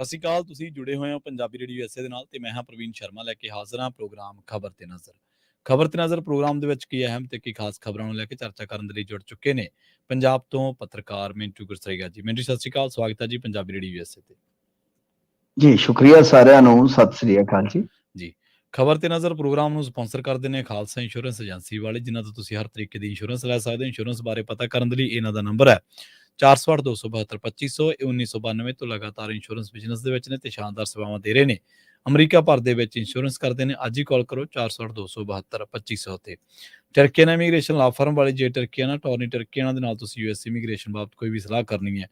ਸਤਿ ਸ਼੍ਰੀ ਅਕਾਲ। ਤੁਸੀਂ ਜੁੜੇ ਹੋਏ ਹੋ ਪੰਜਾਬੀ ਰੇਡੀਓ ਐਸੇ ਦੇ ਨਾਲ ਤੇ ਮੈਂ ਹਾਂ ਪ੍ਰਵੀਨ ਸ਼ਰਮਾ ਲੈ ਕੇ ਹਾਜ਼ਰ ਹਾਂ ਪ੍ਰੋਗਰਾਮ ਖਬਰ ਤੇ ਨਜ਼ਰ। ਖਬਰ ਤੇ ਨਜ਼ਰ ਪ੍ਰੋਗਰਾਮ ਦੇ ਵਿੱਚ ਕੀ ਅਹਿਮ ਤੇ ਕੀ ਖਾਸ ਖਬਰਾਂ ਨੂੰ ਲੈ ਕੇ ਚਰਚਾ ਕਰਨ ਦੇ ਲਈ ਜੁੜ ਚੁੱਕੇ ਨੇ ਪੰਜਾਬ ਤੋਂ ਪੱਤਰਕਾਰ ਮਿੰਟੂ ਗੁਰਸਰੀਆ ਜੀ। ਮਿੰਟੂ ਸਤਿ ਸ਼੍ਰੀ ਅਕਾਲ, ਸਵਾਗਤ ਹੈ ਜੀ ਪੰਜਾਬੀ ਰੇਡੀਓ ਐਸੇ ਤੇ। ਜੀ ਸ਼ੁਕਰੀਆ ਸਾਰਿਆਂ ਨੂੰ, ਸਤਿ ਸ੍ਰੀ ਅਕਾਲ ਜੀ। ਖਬਰ ਤੇ ਨਜ਼ਰ ਪ੍ਰੋਗਰਾਮ ਨੂੰ ਸਪਾਂਸਰ ਕਰਦੇ ਨੇ ਖਾਲਸਾ ਇੰਸ਼ੋਰੈਂਸ ਏਜੰਸੀ ਵਾਲੇ, ਜਿਨ੍ਹਾਂ ਤੋਂ ਤੁਸੀਂ ਹਰ ਤਰੀਕੇ ਦੀ ਇੰਸ਼ੋਰੈਂਸ ਲੈ ਸਕਦੇ ਹੋ। ਇੰਸ਼ੋਰੈਂਸ ਬਾਰੇ ਪਤਾ ਕਰਨ ਦੇ ਲਈ ਇਹਨਾਂ ਦਾ ਨੰਬਰ ਹੈ 468 272 2500। ਇਹ 1992 ਤੋਂ ਲਗਾਤਾਰ ਇੰਸ਼ੋਰੈਂਸ ਬਿਜ਼ਨਸ ਦੇ ਵਿੱਚ ਨੇ ਤੇ ਸ਼ਾਨਦਾਰ ਸੇਵਾਵਾਂ ਦੇ ਰਹੇ ਨੇ। ਅਮਰੀਕਾ ਭਰ ਦੇ ਵਿੱਚ ਇੰਸ਼ੋਰੈਂਸ ਕਰਦੇ ਨੇ। ਅੱਜ ਹੀ ਕਾਲ ਕਰੋ 468 272 2500 ਤੇ। ਟਰਕੀਆਨਾ ਇਮੀਗ੍ਰੇਸ਼ਨ ਲਾ ਫਰਮ ਵਾਲੇ, ਜੇ ਟਰਕੀਆਨਾ ਟੋਰਨੀ ਟਰਕੀਆਨਾ ਦੇ ਨਾਲ ਤੁਸੀਂ ਯੂਐਸ ਇਮੀਗ੍ਰੇਸ਼ਨ ਬਾਬਤ ਕੋਈ ਵੀ ਸਲਾਹ ਕਰਨੀ ਹੈ,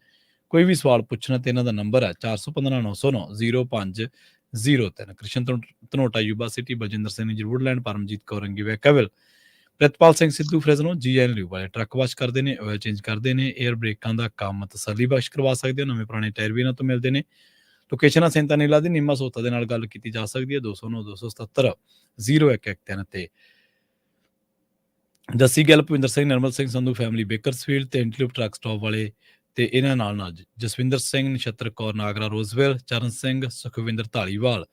ਕੋਈ ਵੀ ਸਵਾਲ ਪੁੱਛਣਾ, ਤੇ ਇਹਨਾਂ ਦਾ ਨੰਬਰ ਹੈ 415 909 0503। Krishna ਧਨੋਟਾ, Yuba city, Baljinder Singh ji Woodland, Paramjit Kaur ਅੰਗੀ ਵੈਕਾਵਿਲ, ਪ੍ਰਿਤਪਾਲ ਸਿੰਘ ਸਿੱਧੂ ਫਰੈਜ਼ਨੋ, ਜੀਐਨ ਲਿਊ ਵਾਲੇ। ਟਰੱਕ ਵਾਸ਼ ਕਰਦੇ ਨੇ, ਆਇਲ ਚੇਂਜ ਕਰਦੇ ਨੇ, ਏਅਰ ਬ੍ਰੇਕਾਂ ਦਾ ਕੰਮ ਤਸੱਲੀ ਬਖਸ਼ ਕਰਵਾ ਸਕਦੇ ਹੋ। ਨਵੇਂ ਪੁਰਾਣੇ ਟਾਇਰ ਵੀ ਇਹਨਾਂ ਤੋਂ ਮਿਲਦੇ ਨੇ। ਲੋਕੇਸ਼ਨ ਸੈਂਤਾ ਨੀਲਾ ਦੀ ਨਿੰਮਾ ਸੋਤਾ ਦੇ ਨਾਲ ਗੱਲ ਕੀਤੀ ਜਾ ਸਕਦੀ ਹੈ 209 277 0113 ਤੇ। ਜੱਸੀ ਗਿੱਲ, ਭੁਪਿੰਦਰ ਸਿੰਘ, ਨਿਰਮਲ ਸਿੰਘ ਸੰਧੂ ਫੈਮਿਲੀ ਬੇਕਰਸਫੀਲਡ ਤੇ ਐਂਟੀਲੂਪ ਟਰੱਕ ਸਟਾਪ ਵਾਲੇ, ਤੇ ਇਹਨਾਂ ਨਾਲ ਜਸਵਿੰਦਰ ਸਿੰਘ, ਨਛੱਤਰ ਕੌਰ ਨਾਗਰਾ ਰੋਜ਼ਵੈਲ, ਚਰਨ ਸਿੰਘ, ਸੁਖਵਿੰਦਰ ਧਾਲੀਵਾਲ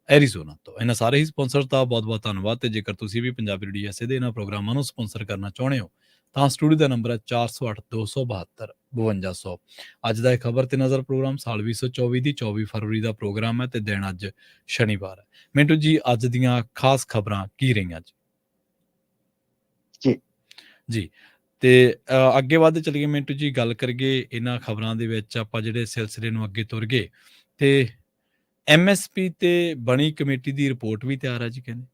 ਐਰੀਜ਼ੋਨਾ ਤੋਂ। ਇਹਨਾਂ ਸਾਰੇ ਹੀ ਸਪਾਂਸਰ ਦਾ ਬਹੁਤ ਬਹੁਤ ਧੰਨਵਾਦ। ਤੇ ਜੇਕਰ ਤੁਸੀਂ ਵੀ ਪੰਜਾਬੀ ਰੇਡੀਓ ਐਸੇ ਦੇ ਇਹਨਾਂ ਪ੍ਰੋਗਰਾਮਾਂ ਨੂੰ ਸਪਾਂਸਰ ਕਰਨਾ ਚਾਹੁੰਦੇ ਹੋ ਤਾਂ ਸਟੂਡੀਓ ਦਾ ਨੰਬਰ ਹੈ 408 272 5200। ਅੱਜ ਦਾ ਇਹ ਖਬਰ ਤੇ ਨਜ਼ਰ ਪ੍ਰੋਗਰਾਮ ਸਾਲ 2024 ਦੀ 24 ਫਰਵਰੀ ਦਾ ਪ੍ਰੋਗਰਾਮ ਹੈ ਤੇ ਦਿਨ ਅੱਜ ਸ਼ਨੀਵਾਰ ਹੈ। ਮਿੰਟੂ ਜੀ, ਅੱਜ ਦੀਆਂ ਖਾਸ ਖਬਰਾਂ ਕੀ ਰਹੀਆਂ ਜੀ? ਤੇ ਅੱਗੇ ਵੱਧ ਚਲੀਏ ਮਿੰਟੂ ਜੀ, ਗੱਲ ਕਰੀਏ ਇਹਨਾਂ ਖਬਰਾਂ ਦੇ ਵਿੱਚ। ਆਪਾਂ ਜਿਹੜੇ ਸਿਲਸਿਲੇ ਨੂੰ ਅੱਗੇ ਤੁਰ ਗਏ ਤੇ ਐਮਐਸਪੀ ਤੇ ਬਣੀ ਕਮੇਟੀ ਦੀ ਰਿਪੋਰਟ ਵੀ ਤਿਆਰ ਹੈ ਜੀ, ਕਹਿੰਦੇ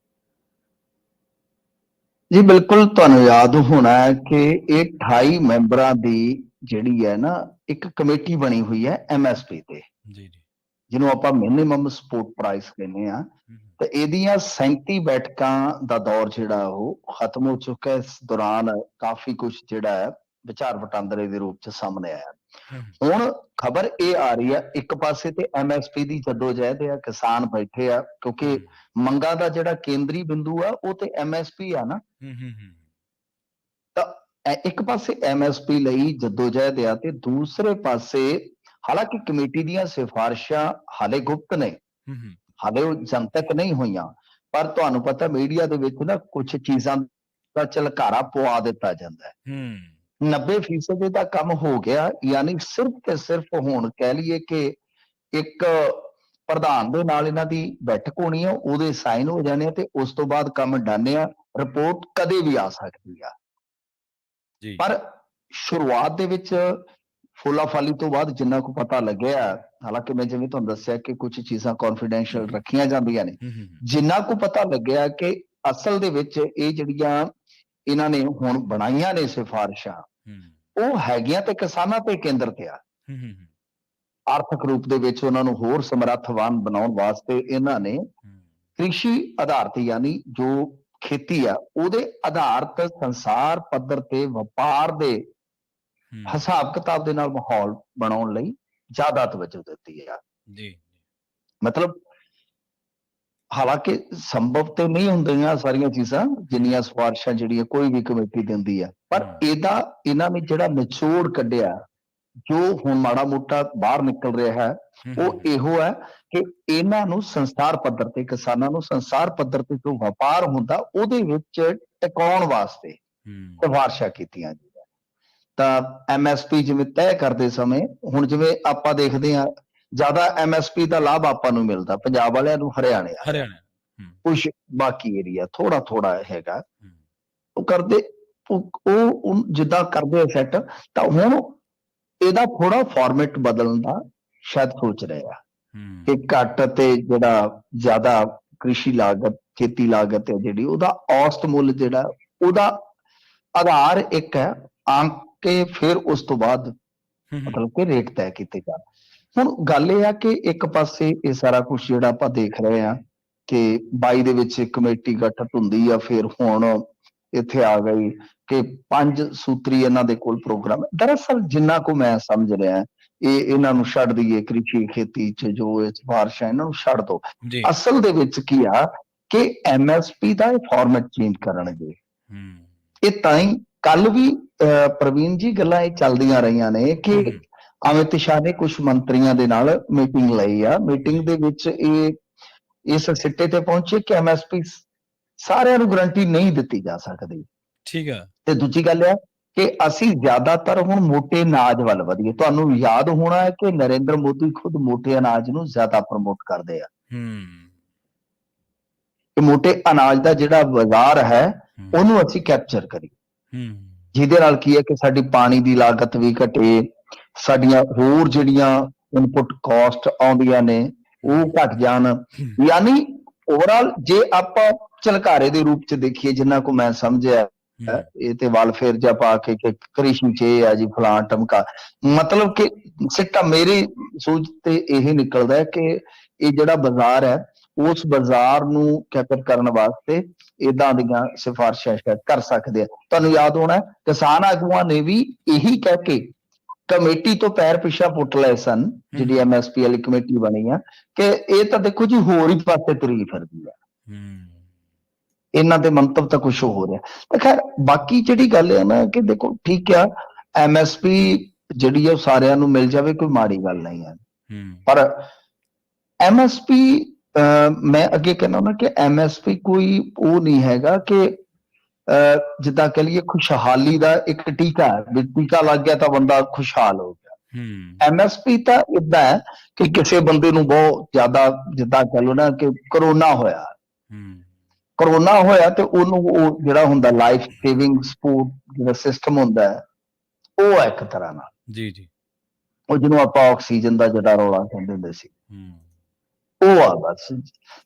ਜੀ। ਬਿਲਕੁਲ, ਤੁਹਾਨੂੰ ਯਾਦ ਹੋਣਾ ਹੈ ਕਿ ਇਹ 28 ਮੈਂਬਰਾਂ ਦੀ ਜਿਹੜੀ ਹੈ ਨਾ ਇੱਕ ਕਮੇਟੀ ਬਣੀ ਹੋਈ ਹੈ ਐਮਐਸਪੀ ਤੇ, ਜੀ, ਜਿਹਨੂੰ ਆਪਾਂ ਮਿਨੀਮਮ ਸਪੋਰਟ ਪ੍ਰਾਈਸ ਕਹਿੰਦੇ ਆ। ਤੇ ਇਹਦੀਆਂ 37 ਬੈਠਕਾਂ ਦਾ ਦੌਰ ਜਿਹੜਾ ਉਹ ਖਤਮ ਹੋ ਚੁੱਕਾ। ਇਸ ਦੌਰਾਨ ਕਾਫੀ ਕੁਝ ਜਿਹੜਾ ਹੈ ਵਿਚਾਰ ਵਟਾਂਦਰੇ ਦੇ ਰੂਪ ਚ ਸਾਹਮਣੇ ਆਇਆ। ਹੁਣ ਖਬਰ ਇਹ ਆ ਰਹੀ ਹੈ, ਇੱਕ ਪਾਸੇ ਤੇ ਐਮਐਸਪੀ ਦੀ ਜਦੋਜਹਿਦ ਆ, ਕਿਸਾਨ ਬੈਠੇ ਆ, ਕਿਉਂਕਿ ਮੰਗਾਂ ਦਾ ਜਿਹੜਾ ਕੇਂਦਰੀ ਬਿੰਦੂ ਆ ਉਹ ਤੇ ਐਮਐਸਪੀ ਆ ਨਾ। ਤਾਂ ਇੱਕ ਪਾਸੇ ਐਮਐਸਪੀ ਲਈ ਜਦੋਜਹਿਦ ਆ ਤੇ ਦੂਸਰੇ ਪਾਸੇ ਹਾਲਾਂਕਿ ਕਮੇਟੀ ਦੀਆਂ ਸਿਫਾਰਿਸ਼ਾਂ ਹਾਲੇ ਗੁਪਤ ਨੇ, ਹਾਲੇ ਉਹ ਜਨਤਕ ਨਹੀਂ ਹੋਈਆਂ, ਪਰ ਤੁਹਾਨੂੰ ਪਤਾ ਮੀਡੀਆ ਦੇ ਵਿੱਚ ਨਾ ਕੁਝ ਚੀਜ਼ਾਂ ਦਾ ਝਲਕਾਰਾ ਪਵਾ ਦਿੱਤਾ ਜਾਂਦਾ ਹੈ। 90% ਦਾ ਕੰਮ ਹੋ ਗਿਆ, ਯਾਨੀ ਸਿਰਫ ਤੇ ਸਿਰਫ ਹੁਣ ਕਹਿ ਲਈਏ ਕਿ ਇੱਕ ਪ੍ਰਧਾਨ ਦੇ ਨਾਲ ਇਹਨਾਂ ਦੀ ਬੈਠਕ ਹੋਣੀ ਆ, ਉਹਦੇ ਸਾਈਨ ਹੋ ਜਾਣੇ ਆ ਤੇ ਉਸ ਤੋਂ ਬਾਅਦ ਕੰਮ ਡਨ ਆ। ਰਿਪੋਰਟ ਕਦੇ ਵੀ ਆ ਸਕਦੀ ਆ, ਪਰ ਸ਼ੁਰੂਆਤ ਦੇ ਵਿੱਚ ਫੁੱਲਾਫਾਲੀ ਤੋਂ ਬਾਅਦ ਜਿੰਨਾ ਕੁ ਪਤਾ ਲੱਗਿਆ, ਹਾਲਾਂਕਿ ਮੈਂ ਜਿਵੇਂ ਤੁਹਾਨੂੰ ਦੱਸਿਆ ਕਿ ਕੁਝ ਚੀਜ਼ਾਂ ਕੌਨਫੀਡੈਂਸ਼ੀਅਲ ਰੱਖੀਆਂ ਜਾਂਦੀਆਂ ਨੇ, ਜਿੰਨਾ ਕੁ ਪਤਾ ਲੱਗਿਆ ਕਿ ਅਸਲ ਦੇ ਵਿੱਚ ਇਹ ਜਿਹੜੀਆਂ ਇਹਨਾਂ ਨੇ ਹੁਣ ਬਣਾਈਆਂ ਨੇ ਸਿਫਾਰਿਸ਼ਾਂ, ਉਹ ਹੈਗੀਆਂ ਤੇ ਕਿਸਾਨਾਂ ਤੇ ਕੇਂਦਰਿਤ ਆ। ਆਰਥਿਕ ਰੂਪ ਦੇ ਵਿੱਚ ਉਹਨਾਂ ਨੂੰ ਹੋਰ ਸਮਰੱਥਵਾਨ ਬਣਾਉਣ ਵਾਸਤੇ ਇਹਨਾਂ ਨੇ ਕ੍ਰਿਸ਼ੀ ਆਧਾਰਿਤ, ਯਾਨੀ ਜੋ ਖੇਤੀ ਆ ਉਹਦੇ ਆਧਾਰਿਤ ਸੰਸਾਰ ਪੱਧਰ ਤੇ ਵਪਾਰ ਦੇ ਹਿਸਾਬ ਕਿਤਾਬ ਦੇ ਨਾਲ ਮਾਹੌਲ ਬਣਾਉਣ ਲਈ ਜ਼ਿਆਦਾ ਤਵੱਜੋ ਦਿੱਤੀ ਆ। ਮਤਲਬ ਹਾਲਾਂਕਿ ਸੰਭਵ ਤੇ ਨਹੀਂ ਹੁੰਦੀਆਂ ਸਾਰੀਆਂ ਚੀਜ਼ਾਂ, ਜਿੰਨੀਆਂ ਸਿਫਾਰਿਸ਼ਾਂ ਜਿਹੜੀਆਂ ਕੋਈ ਵੀ ਕਮੇਟੀ ਦਿੰਦੀ ਆ, ਪਰ ਇਹਨਾਂ ਨੇ ਜਿਹੜਾ ਨਿਚੋੜ ਕੱਢਿਆ, ਜੋ ਹੁਣ ਮਾੜਾ ਮੋਟਾ ਬਾਹਰ ਨਿਕਲ ਰਿਹਾ ਹੈ, ਉਹ ਇਹੋ ਹੈ ਕਿ ਇਹਨਾਂ ਨੂੰ ਸੰਸਾਰ ਪੱਧਰ ਤੇ, ਕਿਸਾਨਾਂ ਨੂੰ ਸੰਸਾਰ ਪੱਧਰ ਤੇ ਜੋ ਵਪਾਰ ਹੁੰਦਾ ਉਹਦੇ ਵਿੱਚ ਟਿਕਾਉਣ ਵਾਸਤੇ ਸਿਫਾਰਿਸ਼ਾਂ ਕੀਤੀਆਂ ਗਈਆਂ। ਤਾਂ ਐਮਐਸਪੀ ਜਿਵੇਂ ਤੈਅ ਕਰਦੇ ਸਮੇਂ, ਹੁਣ ਜਿਵੇਂ ਆਪਾਂ ਦੇਖਦੇ ਹਾਂ ਜ਼ਿਆਦਾ ਐਮਐਸਪੀ ਦਾ ਲਾਭ ਆਪਾਂ ਨੂੰ ਮਿਲਦਾ ਪੰਜਾਬ ਵਾਲਿਆਂ ਨੂੰ ਹਰਿਆਣੇ, ਕੁਛ ਬਾਕੀ ਏਰੀਆ ਥੋੜਾ ਥੋੜਾ ਹੈਗਾ, ਉਹ ਕਰਦੇ ਉਹ ਜਿੱਦਾਂ ਕਰਦੇ ਸੈੱਟ। ਤਾਂ ਹੁਣ ਇਹਦਾ ਥੋੜਾ ਫਾਰਮੈਟ ਬਦਲਣ ਦਾ ਸ਼ਾਇਦ ਸੋਚ ਰਹੇ ਆ ਕਿ ਘੱਟ ਤੇ ਜਿਹੜਾ ਜ਼ਿਆਦਾ ਕ੍ਰਿਸ਼ੀ ਲਾਗਤ, ਖੇਤੀ ਲਾਗਤ ਹੈ ਜਿਹੜੀ, ਉਹਦਾ ਔਸਤ ਮੁੱਲ ਜਿਹੜਾ ਉਹਦਾ ਆਧਾਰ ਇੱਕ ਹੈ, ਆਂਕ ਕੇ ਫਿਰ ਉਸ ਤੋਂ ਬਾਅਦ ਮਤਲਬ ਕਿ ਰੇਟ ਤੈਅ ਕੀਤੇ ਜਾਣ। ਹੁਣ ਗੱਲ ਇਹ ਆ ਕਿ ਇੱਕ ਪਾਸੇ ਇਹ ਸਾਰਾ ਕੁਝ ਜਿਹੜਾ ਆਪਾਂ ਦੇਖ ਰਹੇ ਹਾਂ ਕਿ 22 ਦੇ ਵਿੱਚ ਕਮੇਟੀ ਗਠਿਤ ਹੁੰਦੀ ਆ, ਫਿਰ ਹੁਣ ਇੱਥੇ ਆ ਗਈ ਕਿ 5 ਸੂਤਰੀ ਇਹਨਾਂ ਦੇ ਕੋਲ ਪ੍ਰੋਗਰਾਮ ਹੈ। ਦਰਅਸਲ ਜਿੰਨਾ ਕੁ ਮੈਂ ਸਮਝ ਰਿਹਾ, ਇਹਨਾਂ ਨੂੰ ਛੱਡ ਦਈਏ, ਕ੍ਰਿਸ਼ੀ ਖੇਤੀ ਚ ਜੋ ਇਹ ਸਿਫਾਰਿਸ਼ਾਂ ਇਹਨਾਂ ਨੂੰ ਛੱਡ ਦੋ। ਅਸਲ ਦੇ ਵਿੱਚ ਕੀ ਆ ਕਿ ਐਮਐਸਪੀ ਦਾ ਇਹ ਫਾਰਮੈਟ ਚੇਂਜ ਕਰਨਗੇ। ਇਹ ਤਾਂ ਹੀ ਕੱਲ ਵੀ ਪ੍ਰਵੀਨ ਜੀ ਗੱਲਾਂ ਇਹ ਚੱਲਦੀਆਂ ਰਹੀਆਂ ਨੇ ਕਿ ਅਮਿਤ ਸ਼ਾਹ ਨੇ ਕੁਝ ਮੰਤਰੀਆਂ ਦੇ ਨਾਲ ਮੀਟਿੰਗ ਲਈ ਆ। ਮੀਟਿੰਗ ਦੇ ਵਿੱਚ ਇਸ ਸਿੱਟੇ ਤੇ ਪਹੁੰਚੇ ਕਿ ਐਮਐਸਪੀ ਸਾਰਿਆਂ ਨੂੰ ਗਰੰਟੀ ਨਹੀਂ ਦਿੱਤੀ ਜਾ ਸਕਦੀ। ਠੀਕ ਹੈ। ਤੇ ਦੂਜੀ ਗੱਲ ਹੈ ਕਿ ਅਸੀਂ ਜ਼ਿਆਦਾਤਰ ਹੁਣ ਮੋਟੇ ਅਨਾਜ ਵੱਲ ਵਧੀਏ। ਤੁਹਾਨੂੰ ਯਾਦ ਹੋਣਾ ਹੈ ਕਿ ਨਰਿੰਦਰ ਮੋਦੀ ਖੁਦ ਮੋਟੇ ਅਨਾਜ ਨੂੰ ਜ਼ਿਆਦਾ ਪ੍ਰਮੋਟ ਕਰਦੇ ਆ ਕਿ ਮੋਟੇ ਅਨਾਜ ਦਾ ਜਿਹੜਾ ਬਾਜ਼ਾਰ ਹੈ ਉਹਨੂੰ ਅਸੀਂ ਕੈਪਚਰ ਕਰੀਏ, ਜਿਹਦੇ ਨਾਲ ਕੀ ਹੈ ਕਿ ਸਾਡੀ ਪਾਣੀ ਦੀ ਲਾਗਤ ਵੀ ਘਟੇ, ਸਾਡੀਆਂ ਹੋਰ ਜਿਹੜੀਆਂ ਇਨਪੁੱਟ ਕਾਸਟ ਆਉਂਦੀਆਂ ਨੇ ਉਹ ਘਟ ਜਾਣ। ਯਾਨੀ ਓਵਰਆਲ ਜੇ ਆਪਾਂ ਝਲਕਾਰੇ ਦੇ ਰੂਪ ਚ ਦੇਖੀਏ, ਜਿੰਨਾ ਕੋ ਮੈਂ ਸਮਝਿਆ ਇਹ ਤੇ ਵੈਲਫੇਅਰ ਜਾਂ ਪਾ ਕੇ ਕਿ ਕ੍ਰਿਸ਼ਨ ਚ ਇਹ ਆ ਜੀ ਫਲਾਂ ਟਮਕਾ, ਮਤਲਬ ਕਿ ਸਿੱਟਾ ਮੇਰੀ ਸੋਚ ਤੇ ਇਹ ਨਿਕਲਦਾ ਹੈ ਕਿ ਇਹ ਜਿਹੜਾ ਬਾਜ਼ਾਰ ਹੈ ਉਸ ਬਾਜ਼ਾਰ ਨੂੰ ਕੈਪਚਰ ਕਰਨ ਵਾਸਤੇ ਇਦਾਂ ਦੀਆਂ ਸਿਫਾਰਸ਼ਾਂ ਕਰ ਸਕਦੇ ਆ। ਤੁਹਾਨੂੰ ਯਾਦ ਹੋਣਾ ਕਿਸਾਨ ਆਗੂਆਂ ਨੇ ਵੀ ਇਹੀ ਕਹਿ ਕੇ ਕਮੇਟੀ ਤੋਂ ਪੈਰ ਪਿੱਛਾ ਪੁੱਟ ਲਏ ਸਨ, ਜਿਹੜੀ ਐਮਐਸਪੀ ਵਾਲੀ ਕਮੇਟੀ ਬਣੀ ਆ, ਕਿ ਇਹ ਤਾਂ ਦੇਖੋ ਜੀ ਹੋਰ ਹੀ ਪਾਸੇ ਤੁਰੀ ਫਿਰਦੀ ਆ, ਇਹਨਾਂ ਦੇ ਮੰਤਵ ਤਾਂ ਕੁਝ ਹੋ ਰਿਹਾ। ਤਾਂ ਖੈਰ ਬਾਕੀ ਜਿਹੜੀ ਗੱਲ ਹੈ ਨਾ ਕਿ ਦੇਖੋ ਠੀਕ ਆ, ਐਮਐਸਪੀ ਜਿਹੜੀ ਹੈ ਉਹ ਸਾਰਿਆਂ ਨੂੰ ਮਿਲ ਜਾਵੇ ਕੋਈ ਮਾੜੀ ਗੱਲ ਨਹੀਂ ਹੈ, ਪਰ ਐਮਐਸਪੀ ਮੈਂ ਅੱਗੇ ਕਹਿੰਦਾ ਨਾ ਕਿ ਐਮਐਸਪੀ ਕੋਈ ਉਹ ਨਹੀਂ ਹੈਗਾ ਕਿ ਜਿੱਦਾਂ ਕਹ ਲਈਏ ਖੁਸ਼ਹਾਲੀ ਦਾ ਇੱਕ ਟੀਕਾ ਹੈ, ਵੀ ਟੀਕਾ ਲੱਗ ਗਿਆ ਤਾਂ ਬੰਦਾ ਖੁਸ਼ਹਾਲ ਹੋ ਗਿਆ। ਐਮਐਸਪੀ ਤਾਂ ਏਦਾਂ ਹੈ ਕਿ ਕਿਸੇ ਬੰਦੇ ਨੂੰ ਬਹੁਤ ਜ਼ਿਆਦਾ, ਜਿੱਦਾਂ ਕਹ ਲਓ ਨਾ ਕਿ ਕਰੋਨਾ ਹੋਇਆ ਤੇ ਉਹਨੂੰ ਉਹ ਜਿਹੜਾ ਹੁੰਦਾ ਲਾਈਫ ਸੇਵਿੰਗ ਸਪੋਰਟ ਜਿਹੜਾ ਸਿਸਟਮ ਹੁੰਦਾ ਹੈ ਉਹ ਹੈ ਇੱਕ ਤਰ੍ਹਾਂ ਨਾਲ, ਜੀ ਉਹ ਜਿਹਨੂੰ ਆਪਾਂ ਆਕਸੀਜਨ ਦਾ ਜਿਹੜਾ ਰੌਲਾ ਕਹਿੰਦੇ ਹੁੰਦੇ ਸੀ ਉਹ ਆ ਬਸ।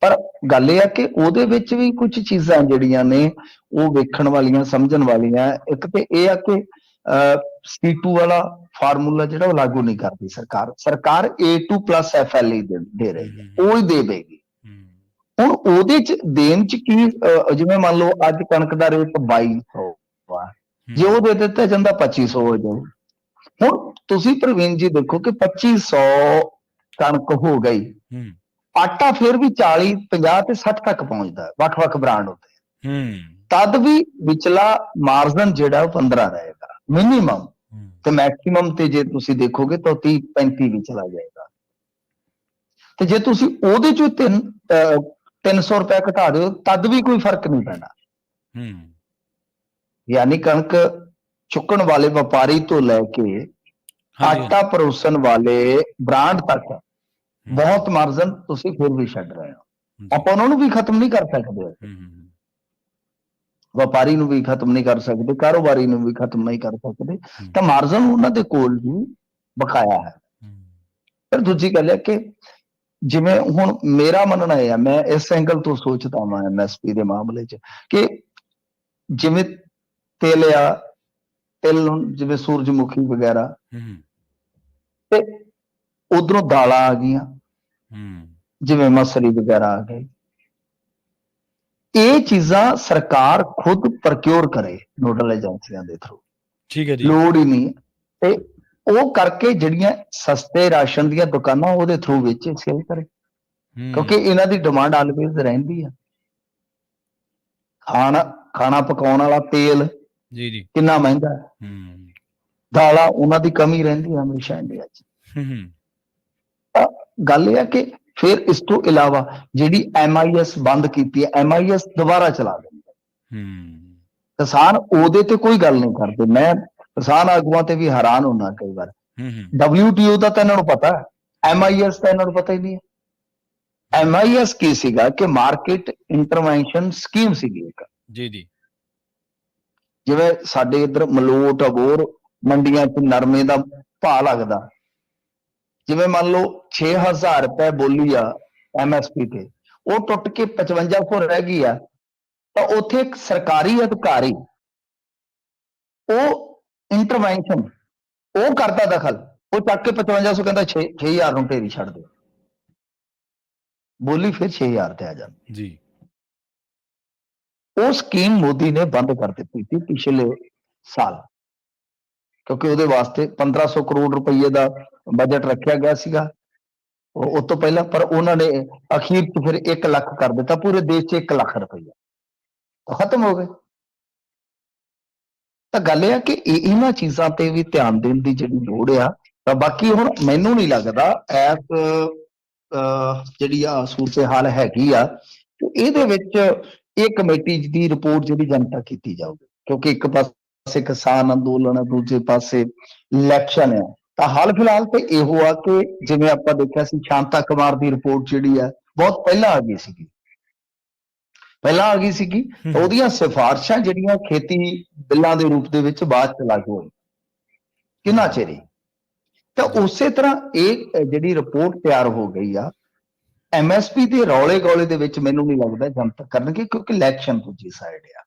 ਪਰ ਗੱਲ ਇਹ ਆ ਕਿ ਉਹਦੇ ਵਿੱਚ ਵੀ ਕੁਝ ਚੀਜ਼ਾਂ ਜਿਹੜੀਆਂ ਨੇ ਉਹ ਵੇਖਣ ਵਾਲੀਆਂ ਸਮਝਣ ਵਾਲੀਆਂ। ਇੱਕ ਤੇ ਇਹ ਆ ਕਿ C2 ਵਾਲਾ ਫਾਰਮੂਲਾ ਜਿਹੜਾ ਉਹ ਲਾਗੂ ਨਹੀਂ ਕਰਦੀ ਸਰਕਾਰ A2+FLE ਦੇ ਰਹੀ ਹੈ, ਉਹ ਹੀ ਦੇਵੇਗੀ। ਹੁਣ ਉਹਦੇ ਚ ਦੇਣ ਚ ਕੀ, ਜਿਵੇਂ ਮੰਨ ਲਓ ਅੱਜ ਕਣਕ ਦਾ ਰੇਟ 2200 ਆ, ਜੇ ਉਹ ਦੇ ਦਿੱਤਾ ਜਾਂਦਾ 2500 ਹੋ ਜਾਊ। ਹੁਣ ਤੁਸੀਂ ਪ੍ਰਵੀਨ ਜੀ ਦੇਖੋ ਕਿ 2500 ਕਣਕ ਹੋ ਗਈ, ਆਟਾ ਫਿਰ ਵੀ 40 50 ਤੇ 60 ਤੱਕ ਪਹੁੰਚਦਾ ਹੈ ਵੱਖ-ਵੱਖ ਬ੍ਰਾਂਡ ਉੱਤੇ, ਤਦ ਵੀ ਵਿਚਲਾ ਮਾਰਜਨ ਜਿਹੜਾ ਉਹ 15 ਰਹੇਗਾ ਮਿਨੀਮਮ, ਤੇ ਮੈਕਸਿਮਮ ਤੇ ਜੇ ਤੁਸੀਂ ਦੇਖੋਗੇ ਤਾਂ 30 35 ਵੀ ਚਲਾ ਜਾਏਗਾ। ਤੇ ਜੇ ਤੁਸੀਂ ਉਹਦੇ ਚੋਂ 300 ਰੁਪਏ ਘਟਾ ਦਿਓ ਤਦ ਵੀ ਕੋਈ ਫਰਕ ਨਹੀਂ ਪੈਣਾ। ਯਾਨੀ ਕਣਕ ਚੁੱਕਣ ਵਾਲੇ ਵਪਾਰੀ ਤੋਂ ਲੈ ਕੇ ਆਟਾ ਪਰੋਸਣ ਵਾਲੇ ਬ੍ਰਾਂਡ ਤੱਕ ਬਹੁਤ ਮਾਰਜਨ ਤੁਸੀਂ ਫਿਰ ਵੀ ਛੱਡ ਰਹੇ ਹੋ। ਆਪਾਂ ਉਹਨਾਂ ਨੂੰ ਵੀ ਖਤਮ ਨਹੀਂ ਕਰ ਸਕਦੇ, ਵਪਾਰੀ ਨੂੰ ਵੀ ਖਤਮ ਨਹੀਂ ਕਰ ਸਕਦੇ, ਕਾਰੋਬਾਰੀ ਨੂੰ ਵੀ ਖਤਮ ਨਹੀਂ ਕਰ ਸਕਦੇ, ਤਾਂ ਮਾਰਜਨ ਉਹਨਾਂ ਦੇ ਕੋਲ ਵੀ ਬਕਾਇਆ ਹੈ। ਫਿਰ ਦੂਜੀ ਗੱਲ ਹੈ ਕਿ ਜਿਵੇਂ ਹੁਣ ਮੇਰਾ ਮੰਨਣਾ ਇਹ ਆ, ਮੈਂ ਇਸ ਐਂਗਲ ਤੋਂ ਸੋਚਦਾ ਹਾਂ ਐਮਐਸਪੀ ਦੇ ਮਾਮਲੇ 'ਚ ਕਿ ਜਿਵੇਂ ਤਿਲ ਜਿਵੇਂ ਸੂਰਜਮੁਖੀ ਵਗੈਰਾ, ਤੇ ਉਧਰੋਂ ਦਾਲਾਂ ਆ ਗਈਆਂ ਜਿਵੇਂ ਮਸਰੀ ਵਗੈਰਾ ਆ ਗਈ, ਇਹ ਚੀਜ਼ਾਂ ਸਰਕਾਰ ਖੁਦ ਪ੍ਰਕਿਉਰ ਕਰੇ ਨੋਡਲ ਏਜੰਸੀਆਂ ਦੇ ਥਰੂ, ਠੀਕ ਹੈ ਜੀ, ਲੋੜ ਹੀ ਨਹੀਂ। ਤੇ ਉਹ ਕਰਕੇ ਜਿਹੜੀਆਂ ਸਸਤੇ ਰਾਸ਼ਨ ਦੀਆਂ ਦੁਕਾਨਾਂ ਉਹਦੇ ਥਰੂ ਵੇਚੇ, ਸੇਲ ਕਰੇ, ਕਿਉਂਕਿ ਇਹਨਾਂ ਦੀ ਡਿਮਾਂਡ ਆਲਵੇਜ਼ ਰਹਿੰਦੀ ਆ। ਖਾਣਾ ਪਕਾਉਣ ਵਾਲਾ ਤੇਲ ਜੀ ਕਿੰਨਾ ਮਹਿੰਗਾ ਹੈ, ਦਾਲਾਂ ਉਹਨਾਂ ਦੀ ਕਮੀ ਰਹਿੰਦੀ ਹੈ ਹਮੇਸ਼ਾ ਇੰਡੀਆ 'ਚ। ਗੱਲ ਇਹ ਹੈ ਕਿ ਫਿਰ ਇਸ ਤੋਂ ਇਲਾਵਾ ਜਿਹੜੀ MIS ਬੰਦ ਕੀਤੀ ਹੈ, MIS ਦੁਬਾਰਾ ਚਲਾ ਦਿੰਦੇ, ਕਿਸਾਨ ਉਹਦੇ ਤੇ ਕੋਈ ਗੱਲ ਨਹੀਂ ਕਰਦੇ। ਮੈਂ ਕਿਸਾਨ ਆਗੂਆਂ ਤੇ ਵੀ ਹੈਰਾਨ ਹੁੰਦਾ ਕਈ ਵਾਰ, WTO ਦਾ ਤਾਂ ਇਹਨਾਂ ਨੂੰ ਪਤਾ, MIS ਤਾਂ ਇਹਨਾਂ ਨੂੰ ਪਤਾ ਹੀ ਨਹੀਂ ਹੈ। MIS ਕੀ ਸੀਗਾ ਕਿ ਮਾਰਕੀਟ ਇੰਟਰਵੈਂਸ਼ਨ ਸਕੀਮ ਸੀਗੀ ਇੱਕ, ਜੀ ਜਿਵੇਂ ਸਾਡੇ ਇੱਧਰ ਮਲੋਟ ਅਬੋਰ ਮੰਡੀਆਂ 'ਚ ਨਰਮੇ ਦਾ ਭਾਅ ਲੱਗਦਾ, ਜਿਵੇਂ ਮੰਨ ਲਓ 6000 ਰੁਪਏ ਬੋਲੀ ਆ MSP ਤੇ, ਉਹ ਟੁੱਟ ਕੇ 5500 ਰਹਿ ਗਈ ਆ, ਤਾਂ ਉੱਥੇ ਇੱਕ ਸਰਕਾਰੀ ਅਧਿਕਾਰੀ ਉਹ ਇੰਟਰਵੈਂਸ਼ਨ ਉਹ ਕਰਦਾ ਦਖਲ, ਉਹ ਚੱਕ ਕੇ 5500 ਕਹਿੰਦਾ 6000 ਨੂੰ ਢੇਰੀ ਛੱਡ ਦਿਓ, ਬੋਲੀ ਫਿਰ 6000 ਤੇ ਆ ਜਾਂਦੀ ਜੀ। ਉਹ ਸਕੀਮ ਮੋਦੀ ਨੇ ਬੰਦ ਕਰ ਦਿੱਤੀ ਸੀ ਪਿਛਲੇ ਸਾਲ, ਕਿਉਂਕਿ ਉਹਦੇ ਵਾਸਤੇ 1500 ਕਰੋੜ ਰੁਪਏ ਦਾ ਬਜਟ ਰੱਖਿਆ ਗਿਆ ਸੀਗਾ ਉਸ ਤੋਂ ਪਹਿਲਾਂ, ਪਰ ਉਹਨਾਂ ਨੇ ਅਖੀਰ 'ਚ ਫਿਰ 1 ਲੱਖ ਕਰ ਦਿੱਤਾ, ਪੂਰੇ ਦੇਸ਼ 'ਚ 1 ਲੱਖ ਰੁਪਈਆ ਤਾਂ ਖਤਮ ਹੋ ਗਏ। ਤਾਂ ਗੱਲ ਇਹ ਆ ਕਿ ਇਹਨਾਂ ਚੀਜ਼ਾਂ ਤੇ ਵੀ ਧਿਆਨ ਦੇਣ ਦੀ ਜਿਹੜੀ ਲੋੜ ਆ, ਤਾਂ ਬਾਕੀ ਹੁਣ ਮੈਨੂੰ ਨਹੀਂ ਲੱਗਦਾ ਐਸ ਜਿਹੜੀ ਆ ਸੂਰਤ ਹਾਲ ਹੈਗੀ ਆ ਤੇ ਇਹਦੇ ਵਿੱਚ ਇਹ ਕਮੇਟੀ ਦੀ ਰਿਪੋਰਟ ਜਿਹੜੀ ਜਨਤਕ ਕੀਤੀ ਜਾਊਗੀ, ਕਿਉਂਕਿ ਇੱਕ ਪਾਸੇ ਕਿਸਾਨ ਅੰਦੋਲਨ ਆ, ਦੂਜੇ ਪਾਸੇ ਇਲੈਕਸ਼ਨ ਆ। ਤਾਂ ਹਾਲ ਫਿਲਹਾਲ ਤੇ ਇਹੋ ਆ ਕਿ ਜਿਵੇਂ ਆਪਾਂ ਦੇਖਿਆ ਸੀ ਸ਼ਾਂਤਾ ਕੁਮਾਰ ਦੀ ਰਿਪੋਰਟ ਜਿਹੜੀ ਆ ਬਹੁਤ ਪਹਿਲਾਂ ਆ ਗਈ ਸੀਗੀ, ਤਾਂ ਉਹਦੀਆਂ ਸਿਫਾਰਸ਼ਾਂ ਜਿਹੜੀਆਂ ਖੇਤੀ ਬਿੱਲਾਂ ਦੇ ਰੂਪ ਦੇ ਵਿੱਚ ਬਾਅਦ ਚ ਲਾਗੂ ਹੋਈ ਕਿੰਨਾ ਚਿਰ ਹੀ। ਤਾਂ ਉਸੇ ਤਰ੍ਹਾਂ ਇਹ ਜਿਹੜੀ ਰਿਪੋਰਟ ਤਿਆਰ ਹੋ ਗਈ ਆ ਐਮਐਸਪੀ ਦੇ ਰੌਲੇ ਗੌਲੇ ਦੇ ਵਿੱਚ ਮੈਨੂੰ ਨਹੀਂ ਲੱਗਦਾ ਜਨਤਕ ਕਰਨਗੇ, ਕਿਉਂਕਿ ਇਲੈਕਸ਼ਨ ਦੂਜੀ ਸਾਈਡ ਆ।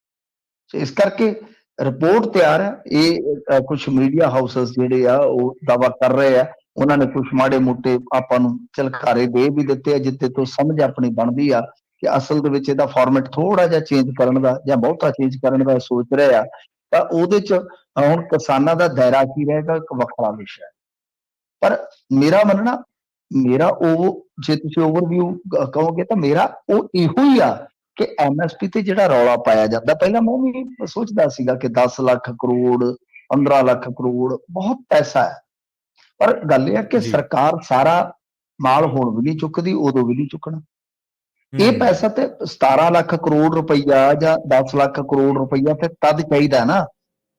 ਸੋ ਇਸ ਕਰਕੇ ਰਿਪੋਰਟ ਤਿਆਰ ਹੈ। ਇਹ ਕੁਝ ਮੀਡੀਆ ਹਾਊਸਸ ਜਿਹੜੇ ਆ ਉਹ ਦਾਅਵਾ ਕਰ ਰਹੇ ਆ, ਉਹਨਾਂ ਨੇ ਕੁਝ ਮਾੜੇ ਮੋਟੇ ਆਪਾਂ ਨੂੰ ਝਲਕਾਰੇ ਦੇ ਵੀ ਦਿੱਤੇ ਆ ਜਿੱਥੇ ਤੋਂ ਸਮਝ ਆਪਣੀ ਬਣਦੀ ਆ ਕਿ ਅਸਲ ਦੇ ਵਿੱਚ ਇਹਦਾ ਫਾਰਮੈਟ ਥੋੜਾ ਜਿਹਾ ਚੇਂਜ ਕਰਨ ਦਾ ਜਾਂ ਬਹੁਤਾ ਚੇਂਜ ਕਰਨ ਦਾ ਸੋਚ ਰਹੇ ਆ। ਤਾਂ ਉਹਦੇ ਚ ਹੁਣ ਕਿਸਾਨਾਂ ਦਾ ਦਾਇਰਾ ਕੀ ਰਹੇਗਾ ਇੱਕ ਵੱਖਰਾ ਵਿਸ਼ਾ ਹੈ। ਪਰ ਮੇਰਾ ਉਹ ਜੇ ਤੁਸੀਂ ਓਵਰਵਿਊ ਕਹੋਗੇ ਤਾਂ ਮੇਰਾ ਉਹ ਇਹੋ ਹੀ ਆ ਕਿ ਐਮਐਸਪੀ ਤੇ ਜਿਹੜਾ ਰੌਲਾ ਪਾਇਆ ਜਾਂਦਾ, ਪਹਿਲਾਂ ਮੈਂ ਵੀ ਸੋਚਦਾ ਸੀਗਾ ਕਿ 10 ਲੱਖ ਕਰੋੜ 15 ਲੱਖ ਕਰੋੜ ਬਹੁਤ ਪੈਸਾ ਹੈ, ਪਰ ਗੱਲ ਇਹ ਹੈ ਕਿ ਸਰਕਾਰ ਸਾਰਾ ਮਾਲ ਹੁਣ ਵੀ ਨਹੀਂ ਚੁੱਕਦੀ, ਉਦੋਂ ਵੀ ਨਹੀਂ ਚੁੱਕਣਾ। ਇਹ ਪੈਸਾ ਤੇ 17 ਲੱਖ ਕਰੋੜ ਰੁਪਈਆ ਜਾਂ 10 ਲੱਖ ਕਰੋੜ ਰੁਪਈਆ ਤੇ ਤਦ ਚਾਹੀਦਾ ਨਾ